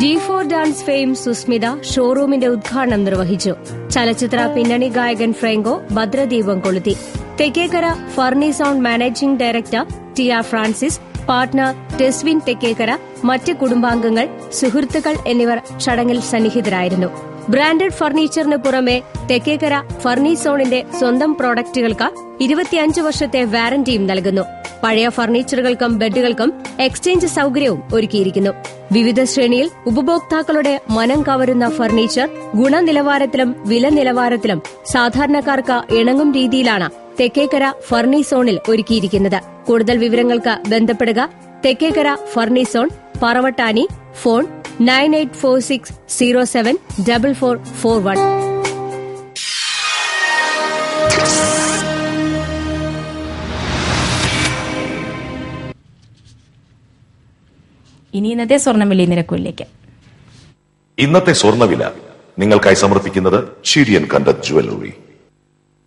D4 ഡാൻസ് ഫെയിം സുസ്മിത ഷോറൂമിന്റെ ഉദ്ഘാടനം നിർവഹിച്ചു. ചലച്ചിത്ര പിന്നണി ഗായകൻ ഫ്രാങ്കോ ഭദ്രദീപം കൊളുത്തി. Thekkekara furnish zone managing director TR Francis, partner Teswin Thekkekara, മറ്റ് കുടുംബാംഗങ്ങൾ, സുഹൃത്തുക്കൾ എന്നിവർ ചടങ്ങിൽ സന്നിഹിതരായിരുന്നു. ബ്രാൻഡഡ് ഫർണിച്ചറിന് പുറമെ തെക്കേക്കര ഫർണിസ് സോണിന്റെ സ്വന്തം പ്രോഡക്റ്റുകൾക്ക് 25 വർഷത്തെ വാറന്റിയും നൽകുന്നു. പഴയ ഫർണിച്ചറുകൾക്കും ബെഡുകൾക്കും എക്സ്ചേഞ്ച് സൌകര്യവും ഒരുക്കിയിരിക്കുന്നു. വിവിധ ശ്രേണിയിൽ ഉപഭോക്താക്കളുടെ മനം കവരുന്ന ഫർണിച്ചർ ഗുണനിലവാരത്തിലും വില നിലവാരത്തിലും സാധാരണക്കാർക്ക് ഇണങ്ങും രീതിയിലാണ് തെക്കേക്കര ഫർണിസ് സോണിൽ ഒരുക്കിയിരിക്കുന്നത്. കൂടുതൽ വിവരങ്ങൾക്ക് ബന്ധപ്പെടുക Thekkekara furnish zone, Paravattani. Phone 9846074441. ഇനി ഇന്നത്തെ സ്വർണ്ണവില നിരക്കുകളിലേക്ക്. ഇന്നത്തെ സ്വർണ്ണവില നിങ്ങൾക്കായി സമർപ്പിക്കുന്നത് ഷീരിയൻ കണ്ടത് ജുവല്ലറി.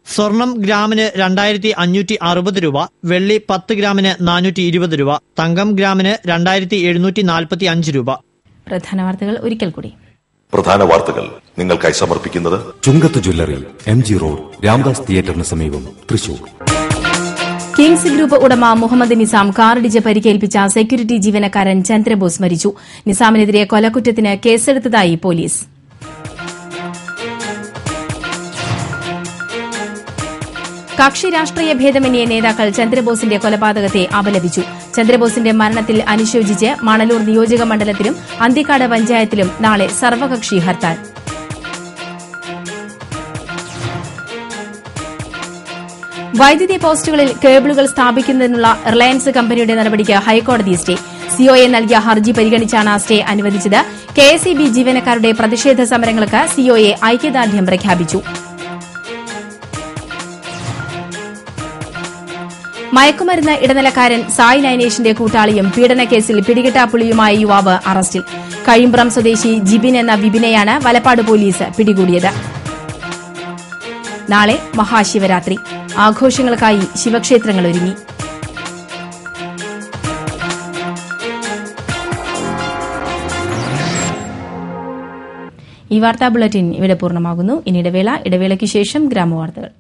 സ്വർണം ഗ്രാമിന് 2560 രൂപ, വെള്ളി 10 ഗ്രാമിന് 420 രൂപ, തങ്കം ഗ്രാമിന് 2745 രൂപ. പ്രധാന വാർത്തകൾ ഒരിക്കൽ കൂടി. പ്രധാന വാർത്തകൾ നിങ്ങൾക്കായി സമർപ്പിക്കുന്നത് ചുങ്കത്ത് ജ്വല്ലറി, MG റോഡ്, രാംദാസ് തിയേറ്ററിന് സമീപം, തൃശൂർ. കിങ്സ് ഗ്രൂപ്പ് ഉടമ മുഹമ്മദ് നിസാം കാറിടിച്ച് പരിക്കേൽപ്പിച്ച സെക്യൂരിറ്റി ജീവനക്കാരൻ ചന്ദ്രബോസ് മരിച്ചു. നിസാമിനെതിരെ കൊലക്കുറ്റത്തിന് കേസെടുത്തതായി പോലീസ്. കക്ഷി രാഷ്ട്രീയ ഭേദമന്യേ നേതാക്കൾ ചന്ദ്രബോസിന്റെ കൊലപാതകത്തെ അപലപിച്ചു. ചന്ദ്രബോസിന്റെ മരണത്തിൽ അനുശോചിച്ച് മണലൂർ നിയോജക മണ്ഡലത്തിലും അന്തിക്കാട് പഞ്ചായത്തിലും നാളെ സർവകക്ഷി ഹർത്താൽ. വൈദ്യുതി പോസ്റ്റുകളിൽ കേബിളുകൾ സ്ഥാപിക്കുന്നതിനുള്ള റിലയൻസ് കമ്പനിയുടെ നടപടിക്ക് ഹൈക്കോടതി സ്റ്റേ. COA നൽകിയ ഹർജി പരിഗണിച്ചാണ് സ്റ്റേ അനുവദിച്ചത്. KSEB ജീവനക്കാരുടെ പ്രതിഷേധ സമരങ്ങൾക്ക് COA ഐക്യദാർഢ്യം പ്രഖ്യാപിച്ചു. മയക്കുമരുന്ന് ഇടനിലക്കാരൻ സായ് നൈനേഷിന്റെ കൂട്ടാളിയും പീഡനക്കേസിൽ പിടികിട്ടാപ്പുള്ളിയുമായ യുവാവ് അറസ്റ്റിൽ. കഴിമ്പ്രം സ്വദേശി ജിബിൻ എന്ന വിപിനെയാണ് വലപ്പാട് പോലീസ് പിടികൂടിയത്. നാളെ മഹാശിവരാത്രി. ആഘോഷങ്ങൾക്കായി ശിവക്ഷേത്രങ്ങൾ ഒരുങ്ങി. ഈ വാർത്താ ബുള്ളറ്റിൻ ഇവിടെ പൂർണ്ണമാകുന്നു. ഇനി ഇടവേളയ്ക്ക് ശേഷം ഗ്രാമവാർത്തകൾ.